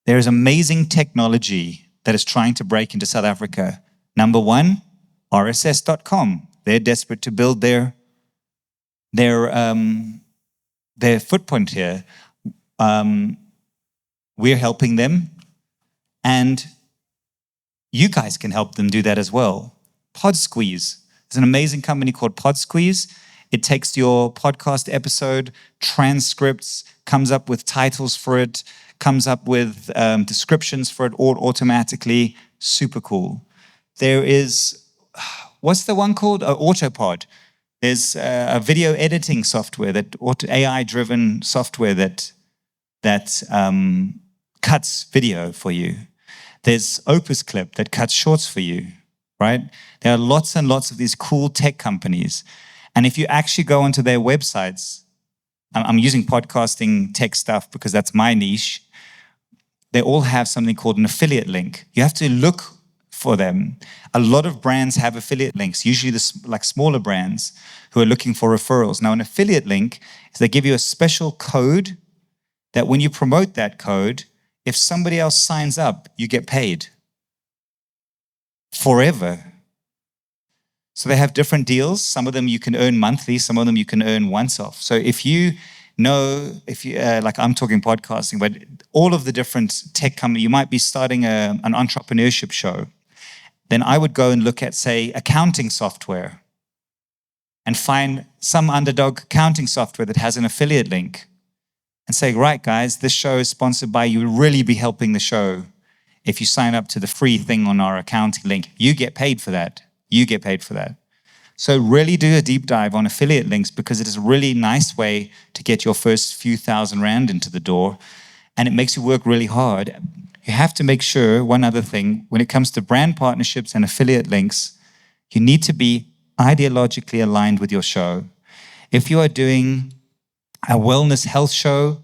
there is amazing technology that is trying to break into South Africa. Number one, RSS.com. They're desperate to build their footprint here. We're helping them, and you guys can help them do that as well. PodSqueeze. There's an amazing company called PodSqueeze. It takes your podcast episode, transcripts, comes up with titles for it, comes up with descriptions for it all automatically. Super cool. There is, what's the one called? Autopod. There's a video editing software, AI-driven software that cuts video for you. There's Opus Clip that cuts shorts for you, right? There are lots and lots of these cool tech companies. And if you actually go onto their websites, I'm using podcasting tech stuff because that's my niche, they all have something called an affiliate link. You have to look for them. A lot of brands have affiliate links, usually like smaller brands who are looking for referrals. Now, an affiliate link is they give you a special code that when you promote that code, if somebody else signs up, you get paid forever. So they have different deals. Some of them you can earn monthly, some of them you can earn once off. So if you know, like I'm talking podcasting, but all of the different tech companies, you might be starting an entrepreneurship show. Then I would go and look at, say, accounting software and find some underdog accounting software that has an affiliate link and say, right, guys, this show is sponsored by you. Will really be helping the show if you sign up to the free thing on our accounting link. You get paid for that. You get paid for that. So really do a deep dive on affiliate links because it is a really nice way to get your first few $1,000 into the door, and it makes you work really hard. You have to make sure, one other thing, when it comes to brand partnerships and affiliate links, you need to be ideologically aligned with your show. If you are doing a wellness health show,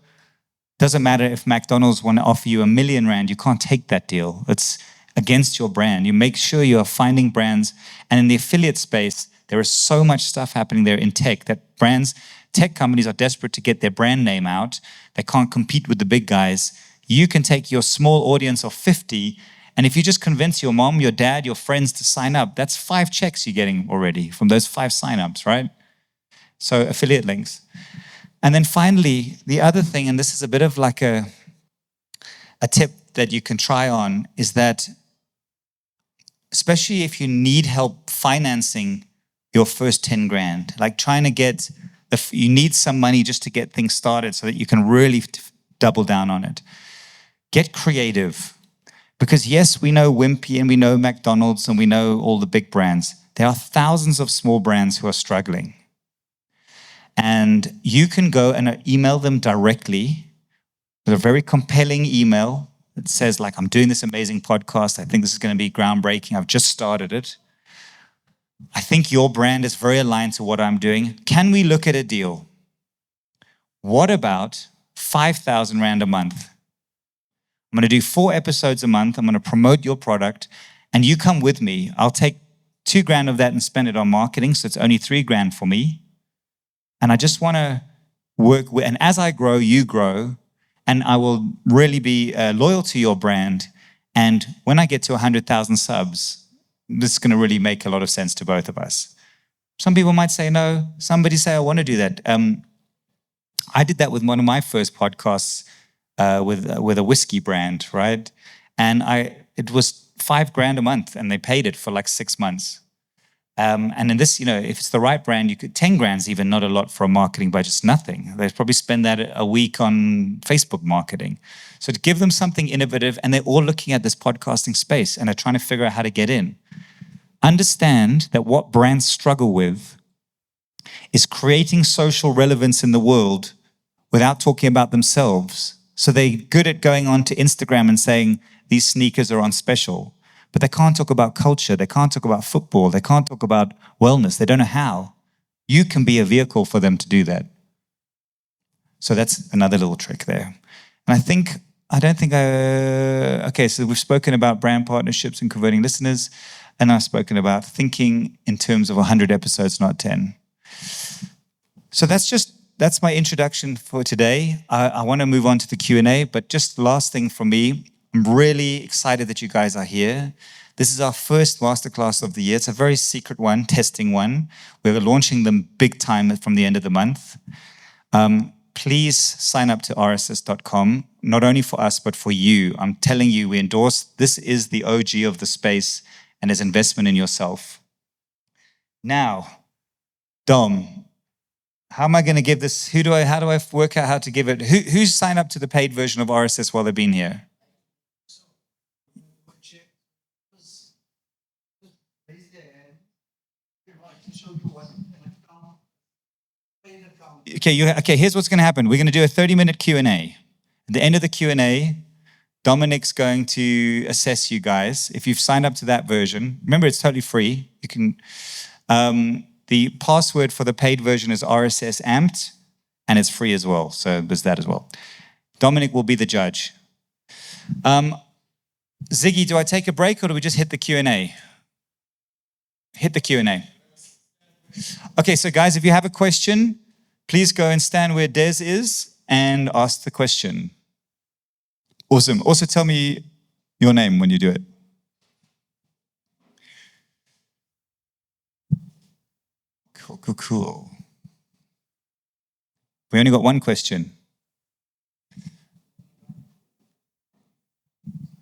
doesn't matter if McDonald's want to offer you R1 million, you can't take that deal. It's against your brand. You make sure you are finding brands. And in the affiliate space, there is so much stuff happening there in tech that tech companies are desperate to get their brand name out. They can't compete with the big guys. You can take your small audience of 50, and if you just convince your mom, your dad, your friends to sign up, that's 5 checks you're getting already from those 5 signups, right? So affiliate links. And then finally, the other thing, and this is a bit of like a tip that you can try on, is that especially if you need help financing your first 10 grand, like trying to get, you need some money just to get things started so that you can really double down on it. Get creative. Because yes, we know Wimpy and we know McDonald's and we know all the big brands. There are thousands of small brands who are struggling. And you can go and email them directly with a very compelling email that says, like, I'm doing this amazing podcast. I think this is going to be groundbreaking. I've just started it. I think your brand is very aligned to what I'm doing. Can we look at a deal? What about 5,000 Rand a month? I'm going to do 4 episodes a month. I'm going to promote your product, and you come with me. I'll take 2 grand of that and spend it on marketing, so it's only 3 grand for me. And I just want to work with, and as I grow, you grow, and I will really be loyal to your brand. And when I get to 100,000 subs, this is going to really make a lot of sense to both of us. Some people might say no. Somebody say, I want to do that. I did that with one of my first podcasts with a whiskey brand, right? And it was $5,000 a month, and they paid it for like 6 months. And in this, if it's the right brand, you could 10 grand's even not a lot for a marketing budget. It's nothing. They'd probably spend that a week on Facebook marketing. So to give them something innovative, and they're all looking at this podcasting space and are trying to figure out how to get in. Understand that what brands struggle with is creating social relevance in the world without talking about themselves. So they're good at going on to Instagram and saying, these sneakers are on special. But they can't talk about culture. They can't talk about football. They can't talk about wellness. They don't know how. You can be a vehicle for them to do that. So that's another little trick there. And okay, so we've spoken about brand partnerships and converting listeners, and I've spoken about thinking in terms of 100 episodes, not 10. So that's my introduction for today. I want to move on to the Q&A, but just last thing from me, I'm really excited that you guys are here. This is our first masterclass of the year. It's a very secret one, testing one. We're launching them big time from the end of the month. Please sign up to rss.com, not only for us, but for you. I'm telling you, we endorse, this is the OG of the space, and there's investment in yourself. Now, Dom, how am I going to give this? How do I work out how to give it? Who's signed up to the paid version of RSS while they've been here? Okay, here's what's going to happen. We're going to do a 30-minute Q&A. At the end of the Q&A, Dominic's going to assess you guys. If you've signed up to that version, remember it's totally free. You can. The password for the paid version is RSS amped, and it's free as well. So there's that as well. Dominic will be the judge. Ziggy, do I take a break or do we just hit the Q&A? Hit the Q&A. Okay, so guys, if you have a question, please go and stand where Des is and ask the question. Awesome. Also tell me your name when you do it. Cool. We only got one question.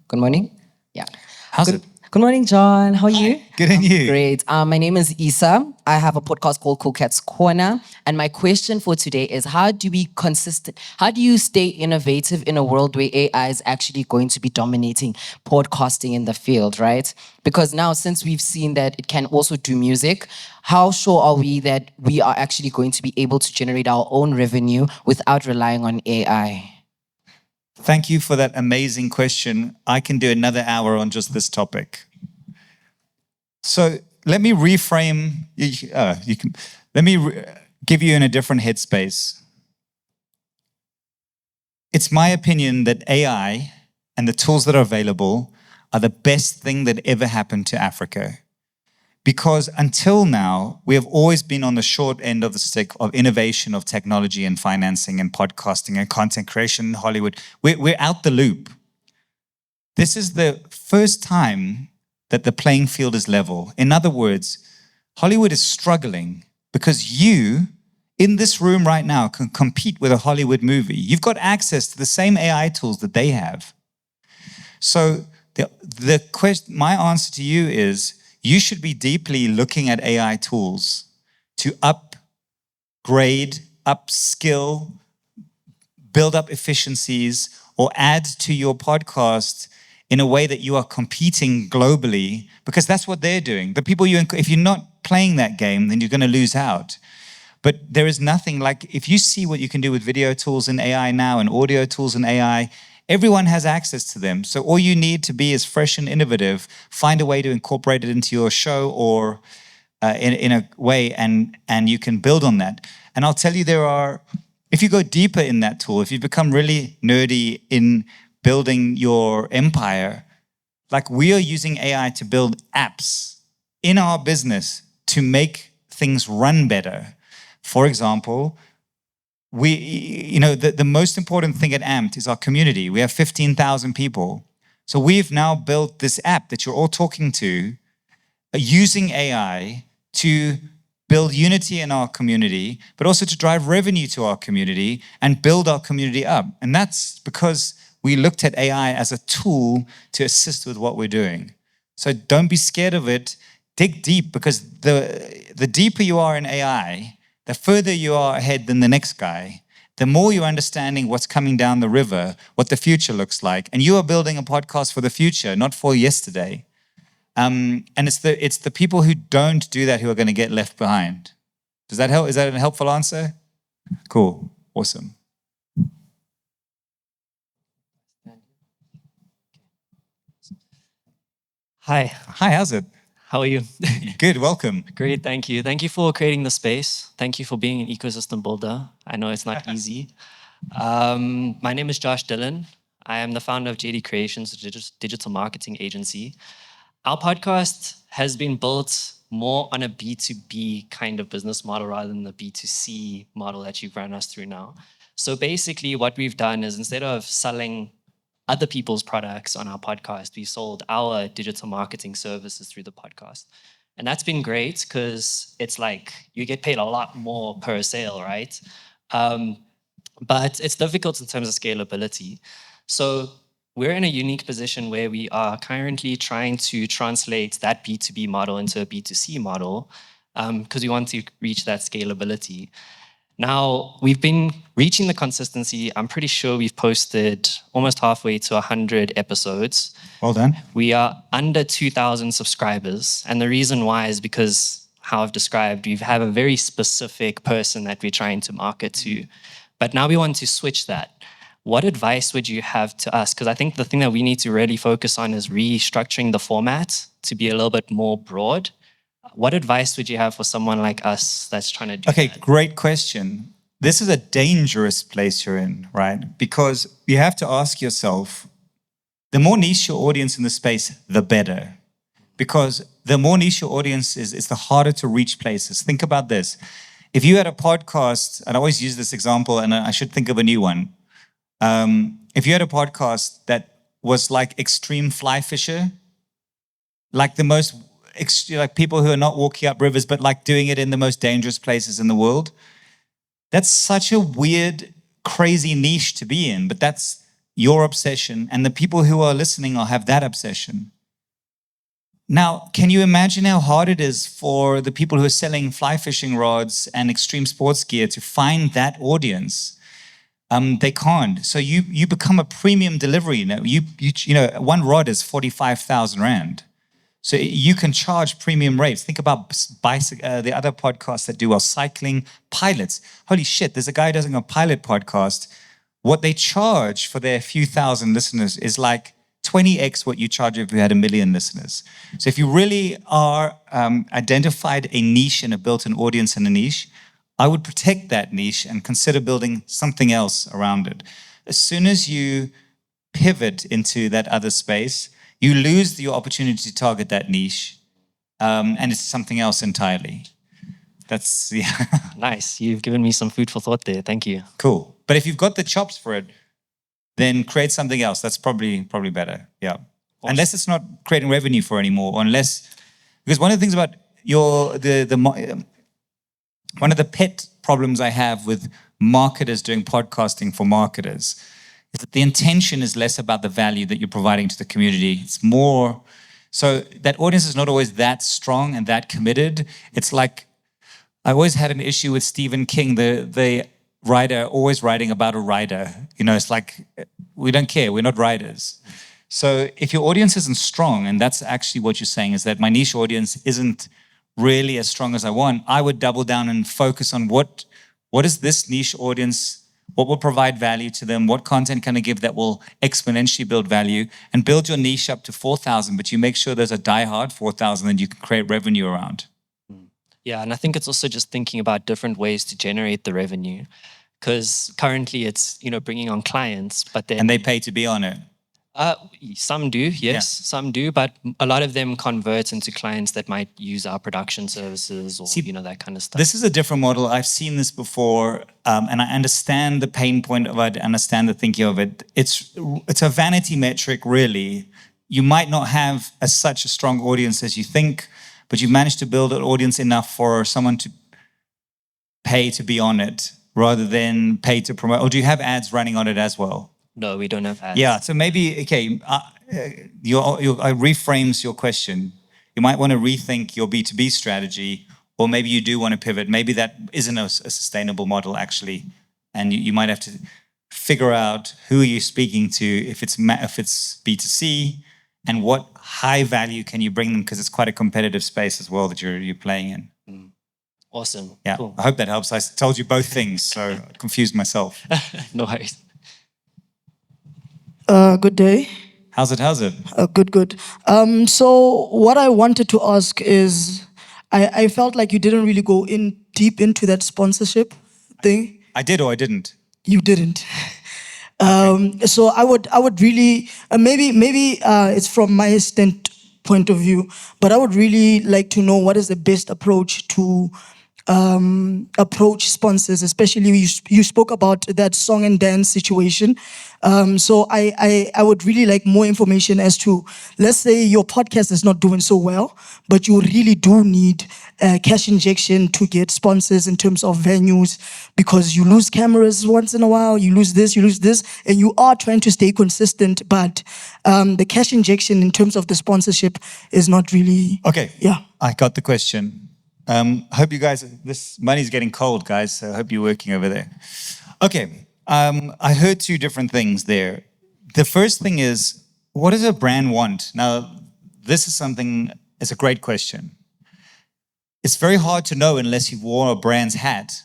Good morning. Yeah. How's it? Good morning, John. How are you? Good, and you? Great. My name is Isa. I have a podcast called Cool Cat's Corner. And my question for today is, how do you stay innovative in a world where AI is actually going to be dominating podcasting in the field, right? Because now, since we've seen that it can also do music, how sure are we that we are actually going to be able to generate our own revenue without relying on AI? Thank you for that amazing question. I can do another hour on just this topic. So let me reframe. Give you in a different headspace. It's my opinion that AI and the tools that are available are the best thing that ever happened to Africa. Because until now, we have always been on the short end of the stick of innovation of technology and financing and podcasting and content creation in Hollywood. We're out the loop. This is the first time that the playing field is level. In other words, Hollywood is struggling because you, in this room right now, can compete with a Hollywood movie. You've got access to the same AI tools that they have. So my answer to you is, you should be deeply looking at AI tools to upgrade, upskill, build up efficiencies, or add to your podcast in a way that you are competing globally, because that's what they're doing. The people if you're not playing that game, then you're going to lose out. But there is nothing like, if you see what you can do with video tools in AI now and audio tools in AI, everyone has access to them. So all you need to be is fresh and innovative, find a way to incorporate it into your show or in a way, and you can build on that. And I'll tell you, if you go deeper in that tool, if you become really nerdy in building your empire, like we are using AI to build apps in our business to make things run better. For example, the most important thing at Amped is our community. We have 15,000 people. So we've now built this app that you're all talking to, using AI to build unity in our community, but also to drive revenue to our community and build our community up. And that's because we looked at AI as a tool to assist with what we're doing. So don't be scared of it. Dig deep, because the deeper you are in AI, the further you are ahead than the next guy, the more you're understanding what's coming down the river, what the future looks like. And you are building a podcast for the future, not for yesterday. And it's the people who don't do that who are going to get left behind. Does that help? Is that a helpful answer? Cool. Awesome. Hi, Hi, how's it? how are you? Good, welcome. Great, thank you. Thank you for creating the space. Thank you for being an ecosystem builder. I know it's not easy. My name is Josh Dillon. I am the founder of JD Creations, a digital marketing agency. Our podcast has been built more on a B2B kind of business model rather than the B2C model that you've run us through now. So basically what we've done is, instead of selling other people's products on our podcast, we sold our digital marketing services through the podcast. And that's been great because it's like you get paid a lot more per sale, right? But it's difficult in terms of scalability. So we're in a unique position where we are currently trying to translate that B2B model into a B2C model because we want to reach that scalability. Now, we've been reaching the consistency. I'm pretty sure we've posted almost halfway to 100 episodes. Well done. We are under 2,000 subscribers. And the reason why is because, how I've described, we have a very specific person that we're trying to market to. But now we want to switch that. What advice would you have to us? Because I think the thing that we need to really focus on is restructuring the format to be a little bit more broad. What advice would you have for someone like us that's trying to do Okay, that? great question. This is a dangerous place you're in, right? Because you have to ask yourself, the more niche your audience in the space, the better. Because the more niche your audience is, it's the harder to reach places. Think about this. If you had a podcast, and I always use this example, and I should think of a new one. If you had a podcast that was like extreme fly fisher, like the most, like people who are not walking up rivers, but like doing it in the most dangerous places in the world, that's such a weird, crazy niche to be in, but that's your obsession, and the people who are listening will have that obsession. Now, can you imagine how hard it is for the people who are selling fly fishing rods and extreme sports gear to find that audience? They can't. So you become a premium delivery. Now, you know, one rod is 45,000 Rand. So you can charge premium rates. Think about the other podcasts that do well, cycling, pilots. Holy shit, there's a guy doing a pilot podcast. What they charge for their few thousand listeners is like 20x what you charge if you had 1 million listeners. So if you really are identified a niche and have built an audience in a niche, I would protect that niche and consider building something else around it. As soon as you pivot into that other space, you lose your opportunity to target that niche, and it's something else entirely. That's, yeah. Nice. You've given me some food for thought there. Thank you. Cool. But if you've got the chops for it, then create something else. That's probably better. Yeah. Awesome. Unless it's not creating revenue for anymore, or unless, because one of the things about one of the pet problems I have with marketers doing podcasting for marketers is that the intention is less about the value that you're providing to the community. It's more, so that audience is not always that strong and that committed. It's like, I always had an issue with Stephen King, the writer, always writing about a writer. You know, it's like, we don't care, we're not writers. So if your audience isn't strong, and that's actually what you're saying, is that my niche audience isn't really as strong as I want, I would double down and focus on what is this niche audience, what will provide value to them, what content can I give that will exponentially build value, and build your niche up to 4,000, but you make sure there's a diehard 4,000 that you can create revenue around. Yeah, and I think it's also just thinking about different ways to generate the revenue, because currently it's, you know, bringing on clients, but then... And they pay to be on it. Some do, yes, some do, but a lot of them convert into clients that might use our production services or, you know, that kind of stuff. This is a different model. I've seen this before, and I understand the pain point of it, understand the thinking of it. It's a vanity metric, really. You might not have such a strong audience as you think, but you've managed to build an audience enough for someone pay to be on it rather than pay to promote? Or do you have ads running on it as well? No, we don't have ads. Yeah, so maybe, okay, I reframes your question. You might want to rethink your B2B strategy, or maybe you do want to pivot. Maybe that isn't a sustainable model, actually. And you might have to figure out who are you speaking to, if it's B2C, and what high value can you bring them, because it's quite a competitive space as well that you're playing in. Awesome. Yeah, Cool. I hope that helps. I told you both things, so I confused myself. No worries. Good day. How's it? Good. So what I wanted to ask is, I felt like you didn't really go in deep into that sponsorship thing. I did or I didn't? You didn't. So I would really maybe it's from my standpoint of view, but I would really like to know what is the best approach to approach sponsors, especially you spoke about that song and dance situation. So I would really like more information as to, let's say your podcast is not doing so well, but you really do need cash injection to get sponsors in terms of venues, because you lose cameras once in a while, you lose this, and you are trying to stay consistent, but the cash injection in terms of the sponsorship is not really. Okay. Yeah. I got the question. I hope you guys, this money's getting cold, guys, so I hope you're working over there. Okay, I heard two different things there. The first thing is, what does a brand want? Now, this is something, it's a great question. It's very hard to know unless you've worn a brand's hat.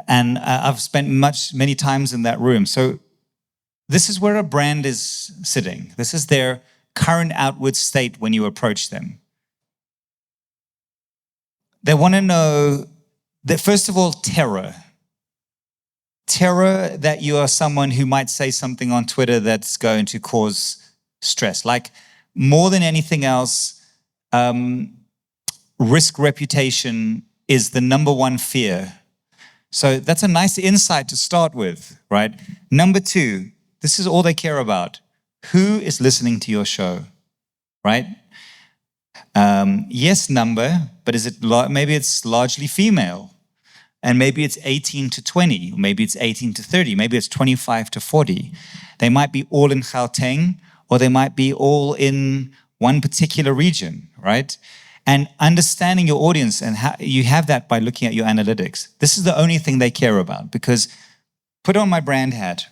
And I've spent many times in that room. So this is where a brand is sitting. This is their current outward state when you approach them. They want to know that, first of all, terror. Terror that you are someone who might say something on Twitter that's going to cause stress. Like, more than anything else, risk reputation is the number one fear. So that's a nice insight to start with, right? Number two, this is all they care about. Who is listening to your show, right? Yes, number, but is it maybe it's largely female, and maybe it's 18 to 20, or maybe it's 18 to 30, maybe it's 25 to 40. They might be all in Gauteng, or they might be all in one particular region, right? And understanding your audience, and how you have that by looking at your analytics. This is the only thing they care about, because put on my brand hat.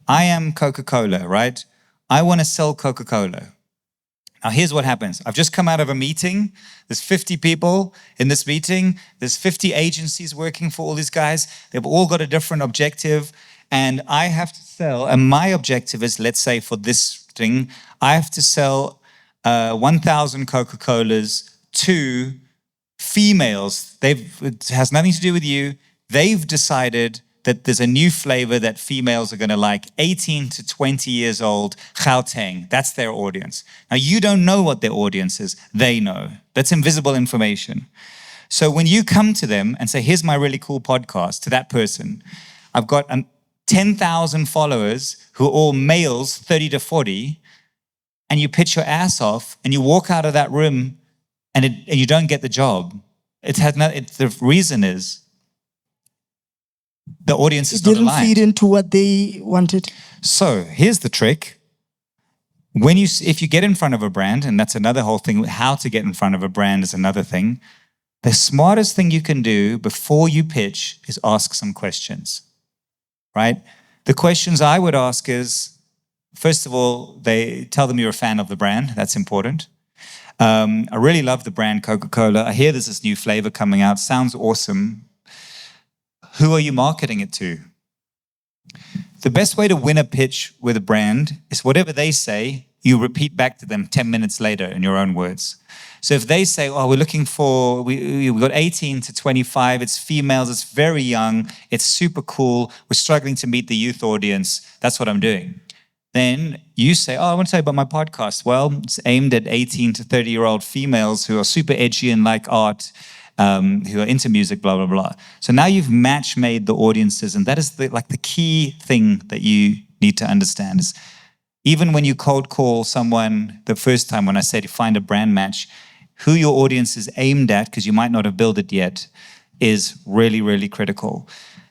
I am Coca-Cola, right? I want to sell Coca-Cola. Now, here's what happens. I've just come out of a meeting. There's 50 people in this meeting. There's 50 agencies working for all these guys. They've all got a different objective. And I have to sell, and my objective is, let's say for this thing, I have to sell 1,000 Coca-Colas to females. It has nothing to do with you. They've decided that there's a new flavor that females are going to like, 18 to 20 years old, Gauteng. That's their audience. Now, you don't know what their audience is. They know. That's invisible information. So when you come to them and say, here's my really cool podcast, to that person, I've got 10,000 followers who are all males, 30 to 40, and you pitch your ass off and you walk out of that room and you don't get the job. The reason is, the audience is not aligned. It didn't feed into what they wanted. So here's the trick. If you get in front of a brand, and that's another whole thing, how to get in front of a brand is another thing. The smartest thing you can do before you pitch is ask some questions, right? The questions I would ask is, first of all, they tell them you're a fan of the brand. That's important. I really love the brand Coca-Cola. I hear there's this new flavor coming out. Sounds awesome. Who are you marketing it to? The best way to win a pitch with a brand is whatever they say, you repeat back to them 10 minutes later in your own words. So if they say, oh, we're looking for, we got 18 to 25, it's females, it's very young, it's super cool, we're struggling to meet the youth audience, that's what I'm doing. Then you say, oh, I want to tell you about my podcast. Well, it's aimed at 18 to 30-year-old females who are super edgy and like art, who are into music, blah, blah, blah. So now you've match-made the audiences, and that is the key thing that you need to understand is, even when you cold call someone the first time, when I say to find a brand match, who your audience is aimed at, because you might not have built it yet, is really, really critical.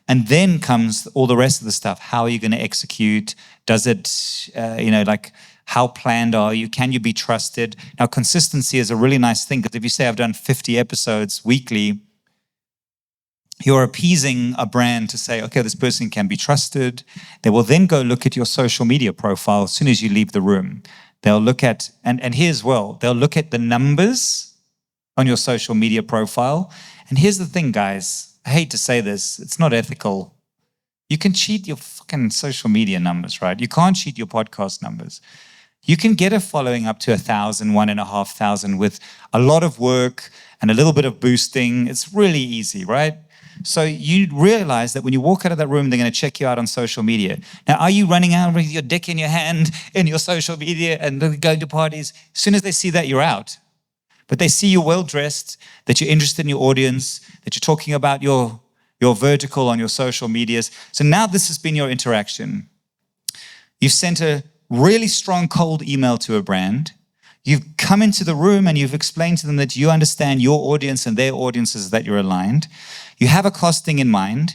And then comes all the rest of the stuff. How are you going to execute? Does it, like, how planned are you? Can you be trusted? Now, consistency is a really nice thing, because if you say I've done 50 episodes weekly, you're appeasing a brand to say, okay, this person can be trusted. They will then go look at your social media profile as soon as you leave the room. They'll look at, and here as well, they'll look at the numbers on your social media profile. And here's the thing, guys. I hate to say this, it's not ethical. You can cheat your fucking social media numbers, right? You can't cheat your podcast numbers. You can get a following up to 1,000, 1,500 with a lot of work and a little bit of boosting. It's really easy, right? So you realize that when you walk out of that room, they're going to check you out on social media. Now, are you running out with your dick in your hand in your social media and going to parties? As soon as they see that, you're out. But they see you well-dressed, that you're interested in your audience, that you're talking about your vertical on your social medias. So now this has been your interaction. You've sent a really strong cold email to a brand. You've come into the room and you've explained to them that you understand your audience and their audiences, that you're aligned. You have a costing in mind.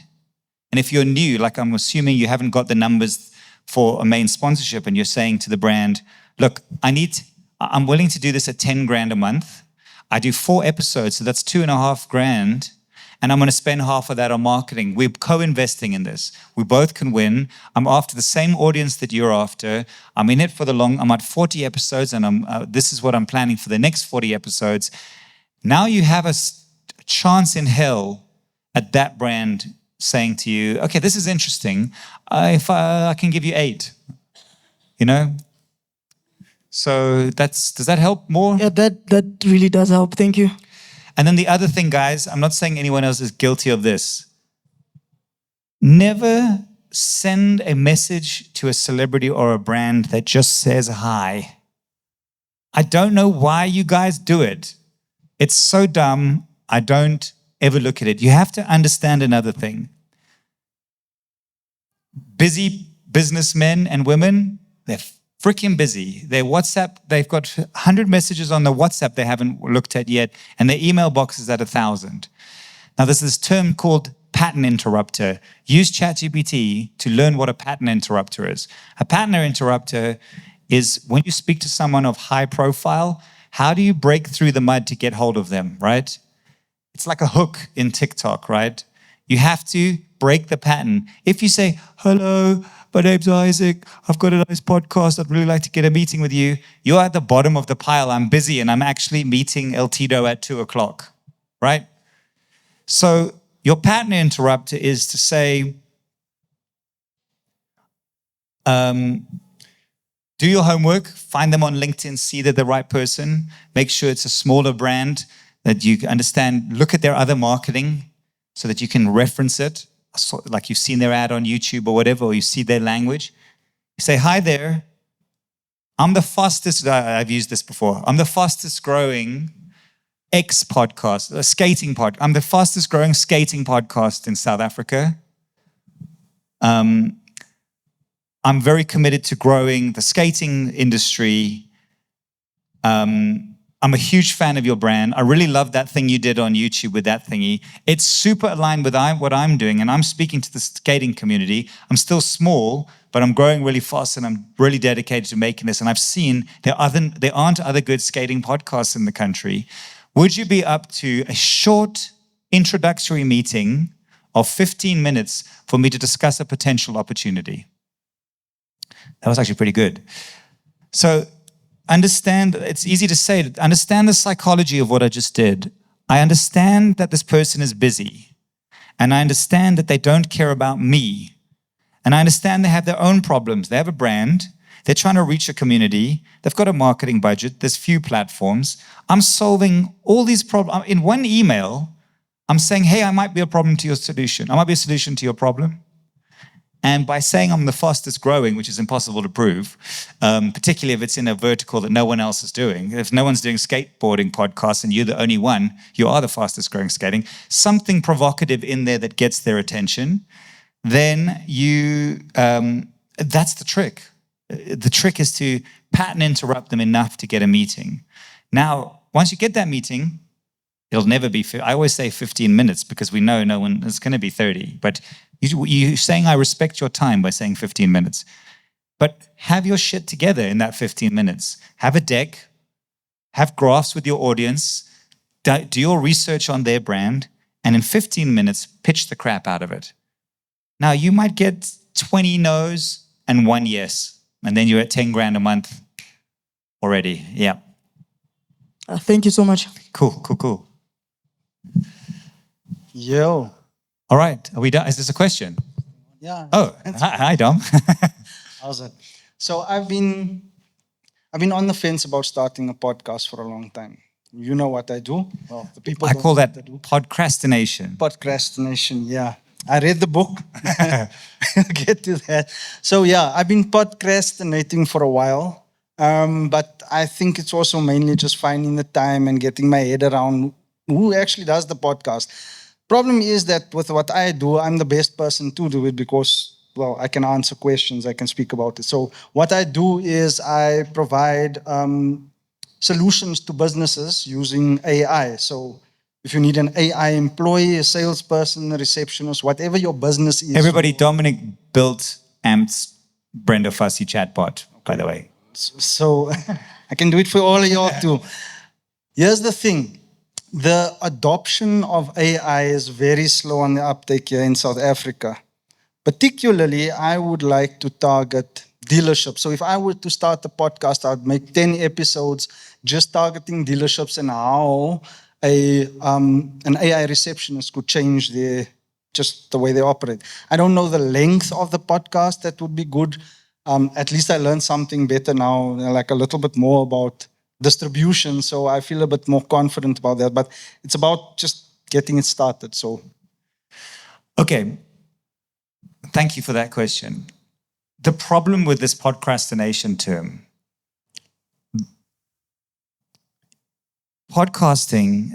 And if you're new, like I'm assuming you haven't got the numbers for a main sponsorship, and you're saying to the brand, look, I'm willing to do this at 10 grand a month. I do 4 episodes, so that's 2.5 grand. And I'm going to spend half of that on marketing. We're co-investing in this. We both can win. I'm after the same audience that you're after. I'm in it for the long. I'm at 40 episodes, and this is what I'm planning for the next 40 episodes. Now you have a chance in hell at that brand saying to you, okay, this is interesting. If I can give you 8, So does that help more? Yeah, that really does help. Thank you. And then the other thing, guys, I'm not saying anyone else is guilty of this. Never send a message to a celebrity or a brand that just says hi. I don't know why you guys do it. It's so dumb. I don't ever look at it. You have to understand another thing. Busy businessmen and women, they're freaking busy. Their WhatsApp, they've got 100 messages on the WhatsApp they haven't looked at yet, and their email box is at 1,000. Now, there's this term called pattern interrupter. Use ChatGPT to learn what a pattern interrupter is. A pattern interrupter is when you speak to someone of high profile, how do you break through the mud to get hold of them, right? It's like a hook in TikTok, right? You have to break the pattern. If you say, hello, my name's Isaac, I've got a nice podcast, I'd really like to get a meeting with you. You're at the bottom of the pile. I'm busy and I'm actually meeting El Tito at 2:00, right? So your pattern interrupter is to say, do your homework, find them on LinkedIn, see they're the right person, make sure it's a smaller brand that you understand, look at their other marketing so that you can reference it. Like you've seen their ad on YouTube or whatever, or you see their language. You say, hi there, I'm the fastest, I've used this before, I'm the fastest growing podcast, a skating podcast. I'm the fastest growing skating podcast in South Africa. I'm very committed to growing the skating industry. I'm a huge fan of your brand. I really love that thing you did on YouTube with that thingy. It's super aligned with what I'm doing, and I'm speaking to the skating community. I'm still small, but I'm growing really fast, and I'm really dedicated to making this. And I've seen there aren't other good skating podcasts in the country. Would you be up to a short introductory meeting of 15 minutes for me to discuss a potential opportunity? That was actually pretty good. So understand, it's easy to say, understand the psychology of what I just did. I understand that this person is busy. And I understand that they don't care about me. And I understand they have their own problems. They have a brand. They're trying to reach a community. They've got a marketing budget. There's few platforms. I'm solving all these problems. In one email, I'm saying, hey, I might be a problem to your solution. I might be a solution to your problem. And by saying I'm the fastest growing, which is impossible to prove, particularly if it's in a vertical that no one else is doing. If no one's doing skateboarding podcasts and you're the only one, you are the fastest growing skating, something provocative in there that gets their attention, then that's the trick. The trick is to pattern interrupt them enough to get a meeting. Now, once you get that meeting, It'll never be, I always say 15 minutes because we know no one, it's going to be 30. But you're saying I respect your time by saying 15 minutes. But have your shit together in that 15 minutes. Have a deck, have graphs with your audience, do your research on their brand, and in 15 minutes, pitch the crap out of it. Now, you might get 20 no's and 1 yes, and then you're at 10 grand a month already. Yeah. Thank you so much. Cool. Yo. All right, are we done? Is this a question? Yeah. Oh, hi, Dom. How's it? So I've been on the fence about starting a podcast for a long time. You know what I do? Well, the people I don't call know that what I do. podcrastination. Podcrastination, yeah. I read the book. Get to that. So yeah, I've been podcrastinating for a while. But I think it's also mainly just finding the time and getting my head around who actually does the podcast. Problem is that with what I do, I'm the best person to do it because, well, I can answer questions, I can speak about it. So what I do is I provide solutions to businesses using AI. So if you need an AI employee, a salesperson, a receptionist, whatever your business is. Everybody, Dominic built Amp's Brenda Fussy chatbot, by the way. So I can do it for all of y'all too. Here's the thing. The adoption of AI is very slow on the uptake here in South Africa. Particularly, I would like to target dealerships. So if I were to start a podcast, I would make 10 episodes just targeting dealerships and how an AI receptionist could change just the way they operate. I don't know the length of the podcast that would be good. At least I learned something better now, like a little bit more about distribution. So I feel a bit more confident about that. But it's about just getting it started. So, okay. Thank you for that question. The problem with this podcrastination term, podcasting,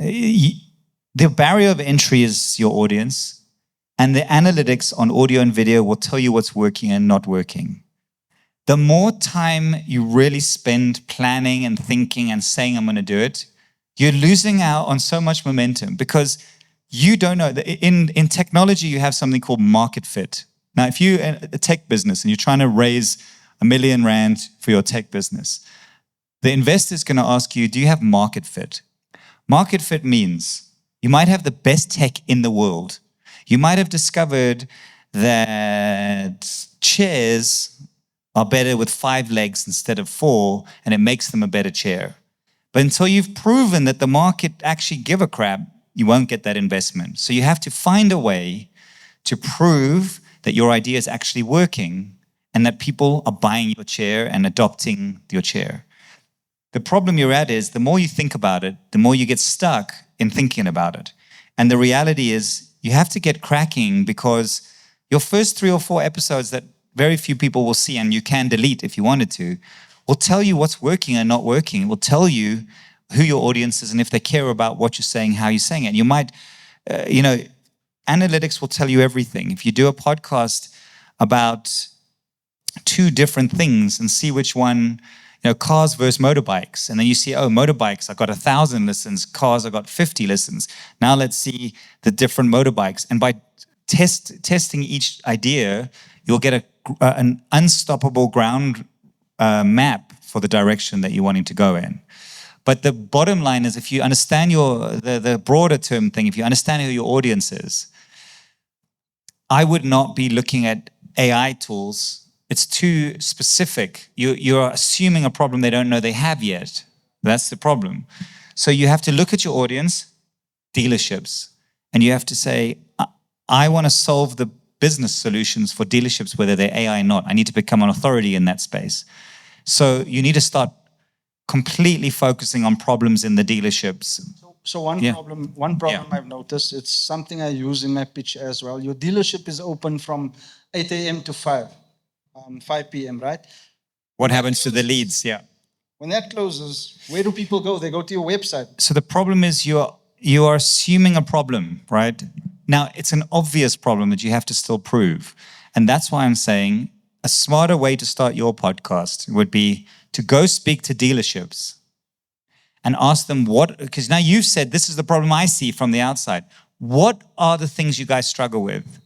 the barrier of entry is your audience, and the analytics on audio and video will tell you what's working and not working. The more time you really spend planning and thinking and saying, I'm going to do it, you're losing out on so much momentum because you don't know. In technology, you have something called market fit. Now, if you're a tech business and you're trying to raise R1 million for your tech business, the investor is going to ask you, do you have market fit? Market fit means you might have the best tech in the world. You might have discovered that chairs are better with 5 legs instead of 4, and it makes them a better chair. But until you've proven that the market actually give a crap, you won't get that investment. So you have to find a way to prove that your idea is actually working and that people are buying your chair and adopting your chair. The problem you're at is the more you think about it, the more you get stuck in thinking about it. And the reality is you have to get cracking because your first 3 or 4 episodes that very few people will see and you can delete if you wanted to, will tell you what's working and not working. It will tell you who your audience is and if they care about what you're saying, how you're saying it. You might, analytics will tell you everything. If you do a podcast about 2 different things and see which one, cars versus motorbikes, and then you see, motorbikes, I got 1,000 listens, cars, I got 50 listens. Now let's see the different motorbikes. And by testing each idea, you'll get an unstoppable ground map for the direction that you're wanting to go in. But the bottom line is if you understand the broader term thing, if you understand who your audience is, I would not be looking at AI tools. It's too specific. You're assuming a problem they don't know they have yet. That's the problem. So you have to look at your audience, dealerships, and you have to say, I want to solve the business solutions for dealerships, whether they're AI or not. I need to become an authority in that space. So you need to start completely focusing on problems in the dealerships. So one problem I've noticed, it's something I use in my pitch as well. Your dealership is open from 8 a.m. to 5 p.m., right? What happens to the leads? Yeah. When that closes, where do people go? They go to your website. So the problem is you are assuming a problem, right? Now, it's an obvious problem that you have to still prove. And that's why I'm saying a smarter way to start your podcast would be to go speak to dealerships and ask them what, because now you've said this is the problem I see from the outside. What are the things you guys struggle with?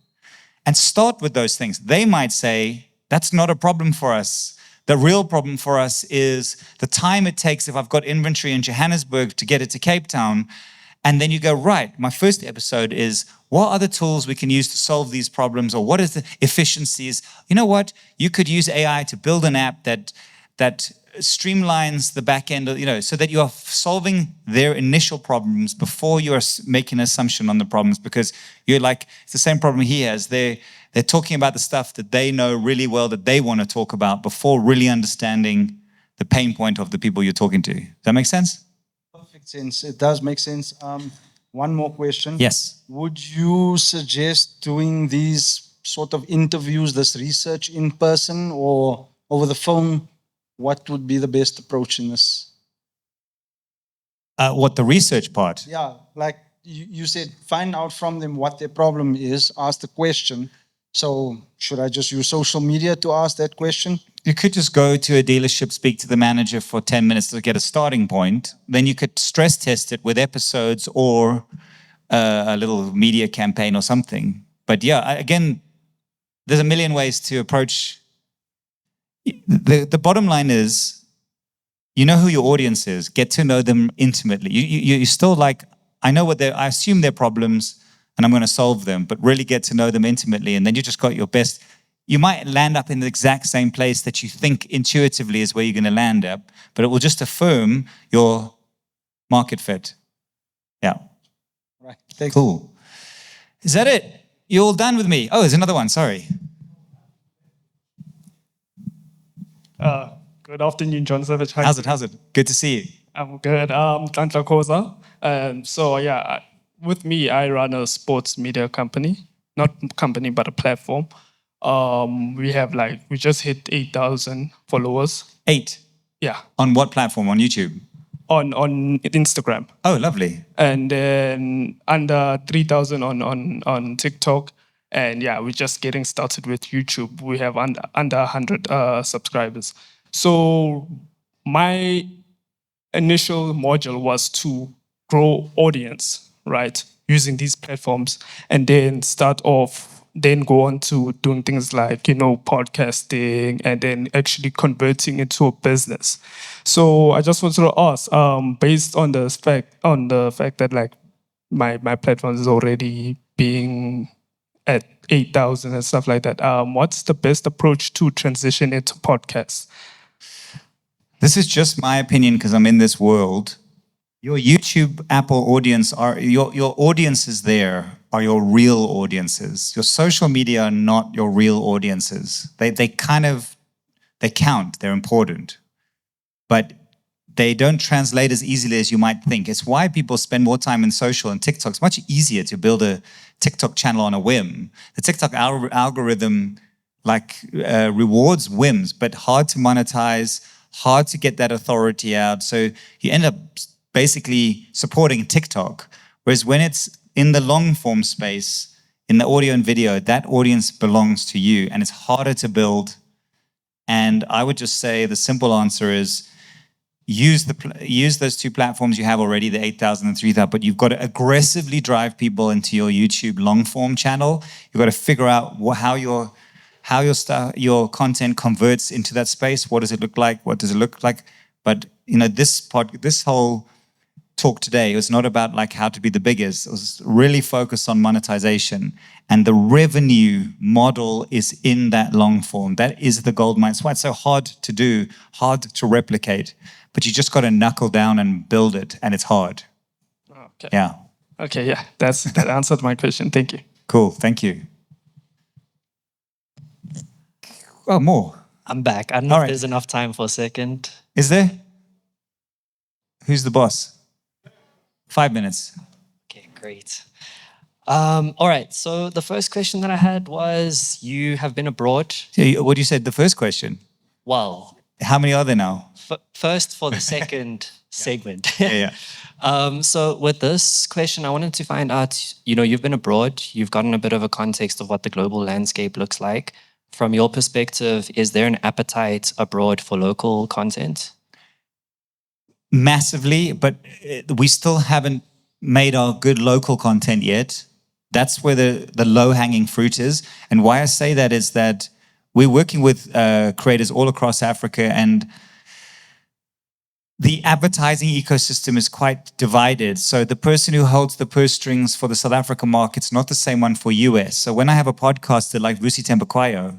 And start with those things. They might say, that's not a problem for us. The real problem for us is the time it takes if I've got inventory in Johannesburg to get it to Cape Town. And then you go, right, my first episode is what are the tools we can use to solve these problems, or what is the efficiencies? You know what? You could use AI to build an app that streamlines the back end, so that you are solving their initial problems before you are making an assumption on the problems, because you're like, it's the same problem he has. They're talking about the stuff that they know really well, that they want to talk about, before really understanding the pain point of the people you're talking to. Does that make sense? Perfect sense. It does make sense. One more question. Yes. Would you suggest doing these sort of interviews, this research in person or over the phone? What would be the best approach in this? What, the research part? Yeah, like you said, find out from them what their problem is, ask the question. So should I just use social media to ask that question? You could just go to a dealership, speak to the manager for 10 minutes to get a starting point. Then you could stress test it with episodes or a little media campaign or something. But yeah, again, there's a million ways to approach. The bottom line is, you know who your audience is. Get to know them intimately. You're still like, I assume their problems and I'm going to solve them, but really get to know them intimately. And then you just got your best. You might land up in the exact same place that you think intuitively is where you're going to land up, but it will just affirm your market fit. Yeah. Right. Thanks. Cool. Is that it? You're all done with me? Oh, there's another one. Sorry. Good afternoon, John Savage. Hi. How's it? Good to see you. I'm good. Tantla Koza. So yeah, with me, I run a sports media company. Not company, but a platform. We just hit 8,000 followers. 8? Yeah. On what platform? On YouTube? On Instagram. Oh, lovely. And then under 3,000 on TikTok. And yeah, we're just getting started with YouTube. We have under 100 subscribers. So my initial module was to grow audience, right? Using these platforms, and then then go on to doing things like, podcasting, and then actually converting into a business. So I just wanted to ask, based on the fact that like my platform is already being at 8,000 and stuff like that, what's the best approach to transition into podcasts? This is just my opinion because I'm in this world. Your YouTube, Apple audience your audiences there are your real audiences. Your social media are not your real audiences. They count, they're important. But they don't translate as easily as you might think. It's why people spend more time in social, and TikTok. It's much easier to build a TikTok channel on a whim. The TikTok algorithm rewards whims, but hard to monetize, hard to get that authority out. So you end up basically supporting TikTok. Whereas when it's in the long form space, in the audio and video, that audience belongs to you, and it's harder to build. And I would just say the simple answer is use those two platforms you have already, the 8,000 and 3,000, but you've got to aggressively drive people into your YouTube long form channel. You've got to figure out how your content converts into that space. What does it look like? What does it look like? But this whole talk today was not about like how to be the biggest. It was really focused on monetization, and the revenue model is in that long form. That is the gold mine. That's why it's so hard to do, hard to replicate. But you just got to knuckle down and build it, and it's hard. Okay. Yeah. Okay, yeah, that answered my question. Thank you. Cool. Thank you. Oh, more. I'm back. I don't know All if right. there's enough time for a second. Is there? Who's the boss? 5 minutes. Okay, great. All right, so the first question that I had was, you have been abroad. What you said, the first question? Well, How many are there now? first for the second segment. Yeah. So with this question, I wanted to find out, you've been abroad, you've gotten a bit of a context of what the global landscape looks like. From your perspective, is there an appetite abroad for local content? massively, but we still haven't made our good local content yet. That's where the low-hanging fruit is. And why I say that is that we're working with creators all across Africa, and the advertising ecosystem is quite divided. So the person who holds the purse strings for the South African market's not the same one for US. So when I have a podcaster like Vusi Thembekwayo,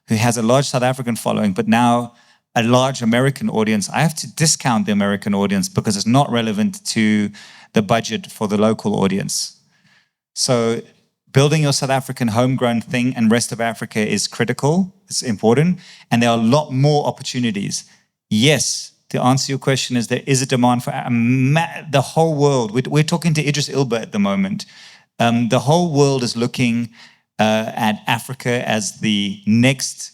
who has a large South African following, but now a large American audience, I have to discount the American audience because it's not relevant to the budget for the local audience. So building your South African homegrown thing and rest of Africa is critical, it's important, and there are a lot more opportunities. Yes, to answer your question is there is a demand for the whole world. We're talking to Idris Ilba at the moment. The whole world is looking at Africa as the next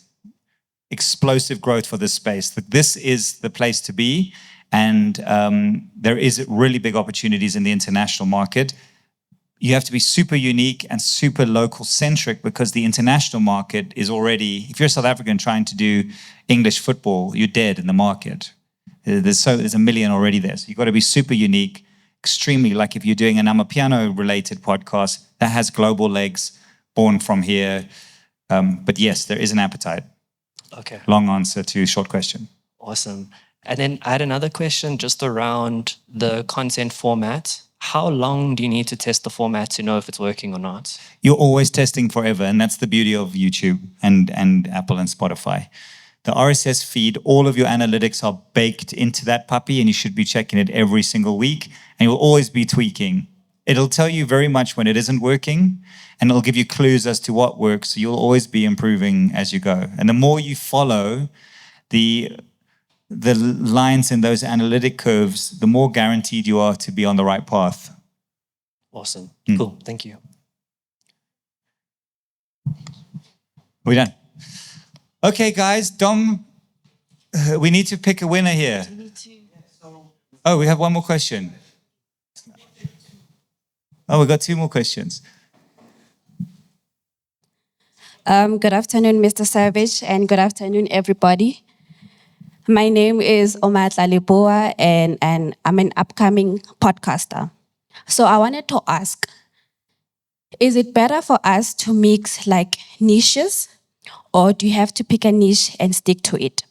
explosive growth for this space. This is the place to be, and there is really big opportunities in the international market. You have to be super unique and super local centric because the international market is already, if you're South African trying to do English football, you're dead in the market. There's a million already there. So you've got to be super unique, extremely, like if you're doing an Amapiano related podcast that has global legs, born from here. But yes, there is an appetite. Okay. Long answer to short question. Awesome. And then I had another question just around the content format. How long do you need to test the format to know if it's working or not? You're always testing forever, and that's the beauty of YouTube and Apple and Spotify. The RSS feed, all of your analytics are baked into that puppy, and you should be checking it every single week, and you'll always be tweaking. It'll tell you very much when it isn't working, and it'll give you clues as to what works, so you'll always be improving as you go. And the more you follow the lines in those analytic curves, the more guaranteed you are to be on the right path. Awesome. Cool. Thank you. We're done. Okay, guys, Dom, we need to pick a winner here. Oh, we have one more question. Oh, we got two more questions. Good afternoon, Mr. Savage, and good afternoon, everybody. My name is Omatla Liboa, and I'm an upcoming podcaster. So I wanted to ask, is it better for us to mix like niches, or do you have to pick a niche and stick to it?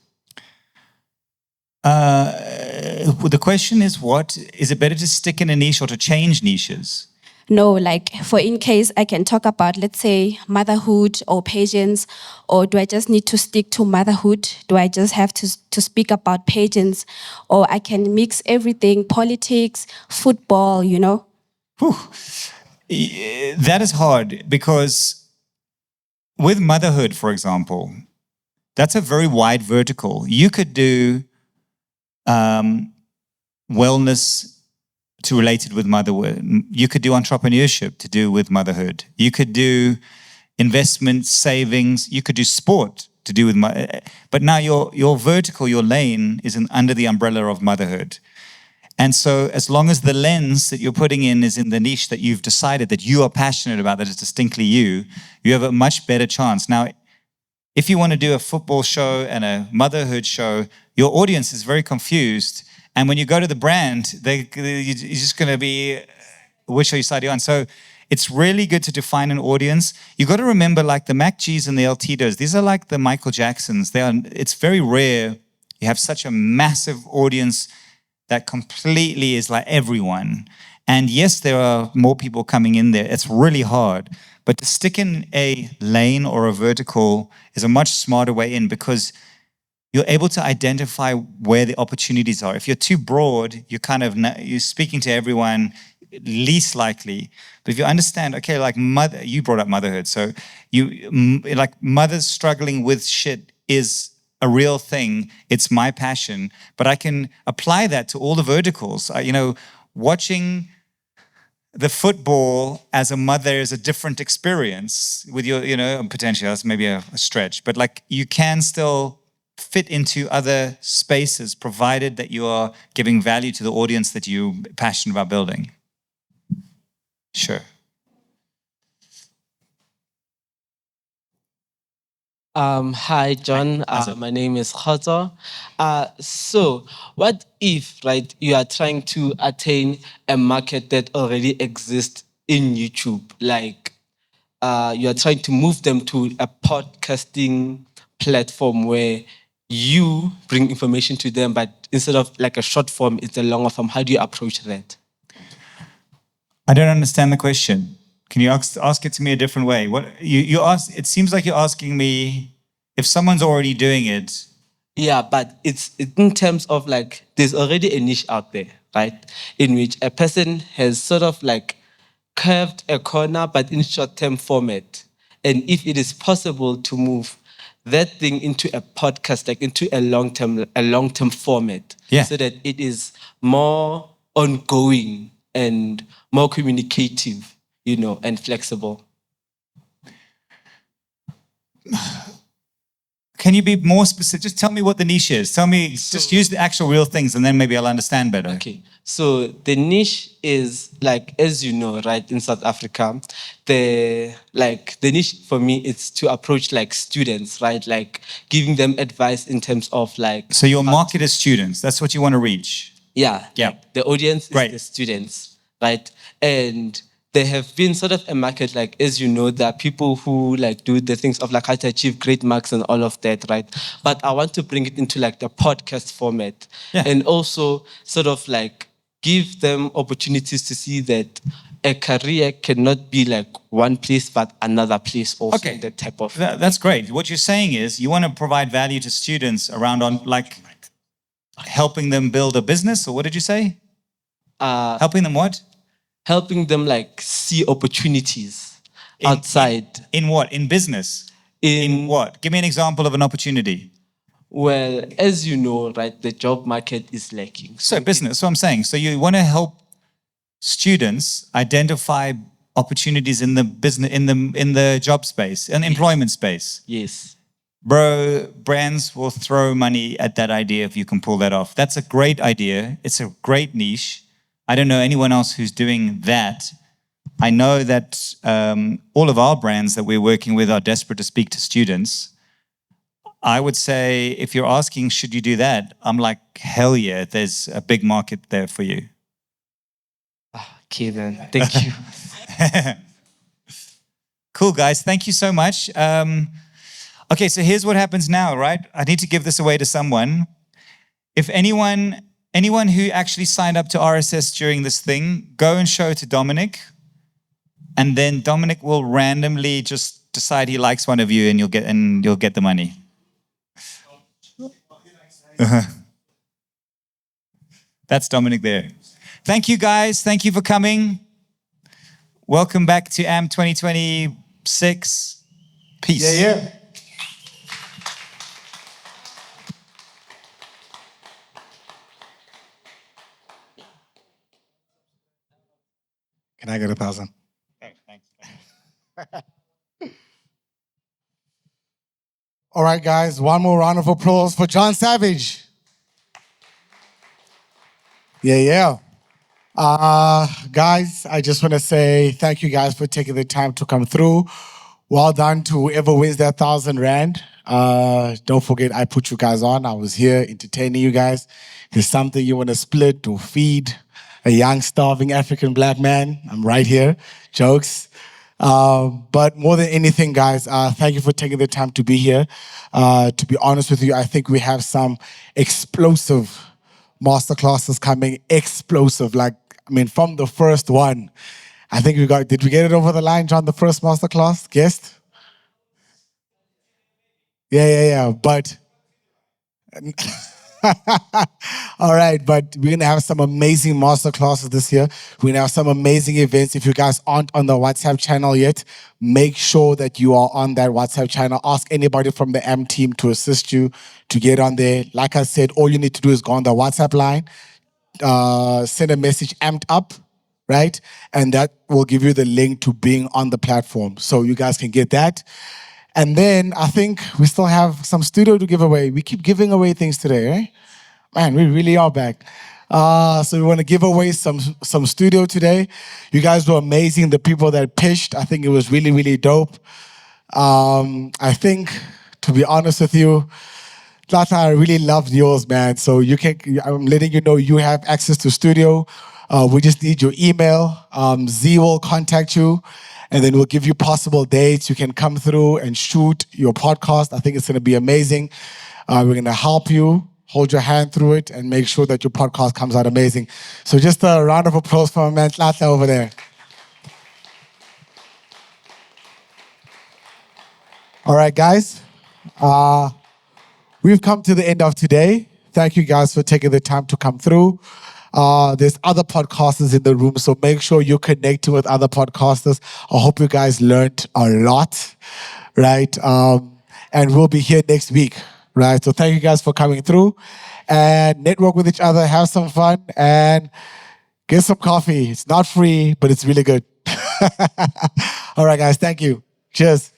The question is what? Is it better to stick in a niche or to change niches? No, like for in case I can talk about, let's say, motherhood or patience, or do I just need to stick to motherhood? Do I just have to speak about patience? Or I can mix everything, politics, football, you know? Whew. That is hard because with motherhood, for example, that's a very wide vertical. You could do wellness to related with motherhood. You could do entrepreneurship to do with motherhood. You could do investment, savings. You could do sport to do with but now your vertical, your lane is under the umbrella of motherhood. And so as long as the lens that you're putting in is in the niche that you've decided that you are passionate about, that is distinctly you, you have a much better chance. Now, if you want to do a football show and a motherhood show, your audience is very confused. And when you go to the brand, you're just going to be, which side are you on? So it's really good to define an audience. You got to remember, like the Mac G's and the El Titos, these are like the Michael Jacksons. It's very rare you have such a massive audience that completely is like everyone. And yes, there are more people coming in there. It's really hard. But to stick in a lane or a vertical is a much smarter way in because you're able to identify where the opportunities are. If you're too broad, you're speaking to everyone, least likely. But if you understand, okay, like you brought up motherhood. So like mothers struggling with shit is a real thing. It's my passion, but I can apply that to all the verticals. Watching the football as a mother is a different experience with your, potentially that's maybe a stretch, but like you can still fit into other spaces provided that you are giving value to the audience that you're passionate about building. Sure. Hi, John. My name is Khoto. So, what if, right, you are trying to attain a market that already exists in YouTube? Like, you are trying to move them to a podcasting platform where you bring information to them, but instead of like a short form, it's a longer form. How do you approach that? I don't understand the question. Can you ask it to me a different way? What you ask? It seems like you're asking me if someone's already doing it. Yeah, but it's in terms of like there's already a niche out there, right? In which a person has sort of like curved a corner, but in short-term format. And if it is possible to move that thing into a podcast, like into a long-term format, Yeah. so that it is more ongoing and more communicative, and flexible. Can you be more specific? Just tell me what the niche is. Tell me, just use the actual real things and then maybe I'll understand better. Okay, so the niche is like, as you know, right, in South Africa, the niche for me is to approach like students, right, like giving them advice in terms of like. So your market is students. That's what you want to reach. Yeah, Yeah. like the audience is Great. the students, right, and there have been sort of a market, like, as you know, there are people who like do the things of like how to achieve great marks and all of that, right? But I want to bring it into like the podcast format, Yeah. and also sort of like give them opportunities to see that a career cannot be like one place but another place also. Okay. That type of That's great. What you're saying is you want to provide value to students around on like helping them build a business, or what did you say? Helping them what? helping them like see opportunities outside. In what? In business? In what? Give me an example of an opportunity. Well, as you know, right, the job market is lacking. So business, that's what I'm saying. So you want to help students identify opportunities in the business, in the job space, and employment space. Yes. Bro, brands will throw money at that idea if you can pull that off. That's a great idea. It's a great niche. I don't know anyone else who's doing that. I know that all of our brands that we're working with are desperate to speak to students. I would say if you're asking, should you do that? I'm like, hell yeah, there's a big market there for you. Okay, then. Thank you. Cool, guys. Thank you so much. Okay, so here's what happens now, right? I need to give this away to someone. If anyone who actually signed up to RSS during this thing, go and show it to Dominic. And then Dominic will randomly just decide he likes one of you and you'll get the money. That's Dominic there. Thank you, guys. Thank you for coming. Welcome back to AMP 2026. Peace. Yeah. Can I get 1,000? Thanks. All right, guys, one more round of applause for John Savage. Yeah. Guys, I just want to say thank you guys for taking the time to come through. Well done to whoever wins that 1,000 Rand. Don't forget, I put you guys on. I was here entertaining you guys. If there's something you want to split or feed a young, starving African black man, I'm right here. Jokes. But more than anything, guys, thank you for taking the time to be here. To be honest with you, I think we have some explosive masterclasses coming. Explosive. From the first one, I think did we get it over the line, John, the first masterclass guest? Yeah. But all right, but we're gonna have some amazing masterclasses this year. We're gonna have some amazing events. If you guys aren't on the WhatsApp channel yet, make sure that you are on that WhatsApp channel. Ask anybody from the M team to assist you to get on there. Like I said, all you need to do is go on the WhatsApp line, send a message amped up, right? And that will give you the link to being on the platform. So you guys can get that. And then I think we still have some studio to give away. We keep giving away things today, right? Man, we really are back. So we want to give away some studio today. You guys were amazing. The people that pitched, I think it was really, really dope. I think to be honest with you. Tata, I really loved yours, man. So I'm letting you know you have access to studio. We just need your email. Z will contact you, and then we'll give you possible dates. You can come through and shoot your podcast. I think it's going to be amazing. We're going to help you, hold your hand through it, and make sure that your podcast comes out amazing. So just a round of applause for my man Tata over there. All right, guys. We've come to the end of today. Thank you guys for taking the time to come through. There's other podcasters in the room, so make sure you connect with other podcasters. I hope you guys learned a lot, right? And we'll be here next week, right? So thank you guys for coming through and network with each other, have some fun, and get some coffee. It's not free, but it's really good. All right, guys. Thank you. Cheers.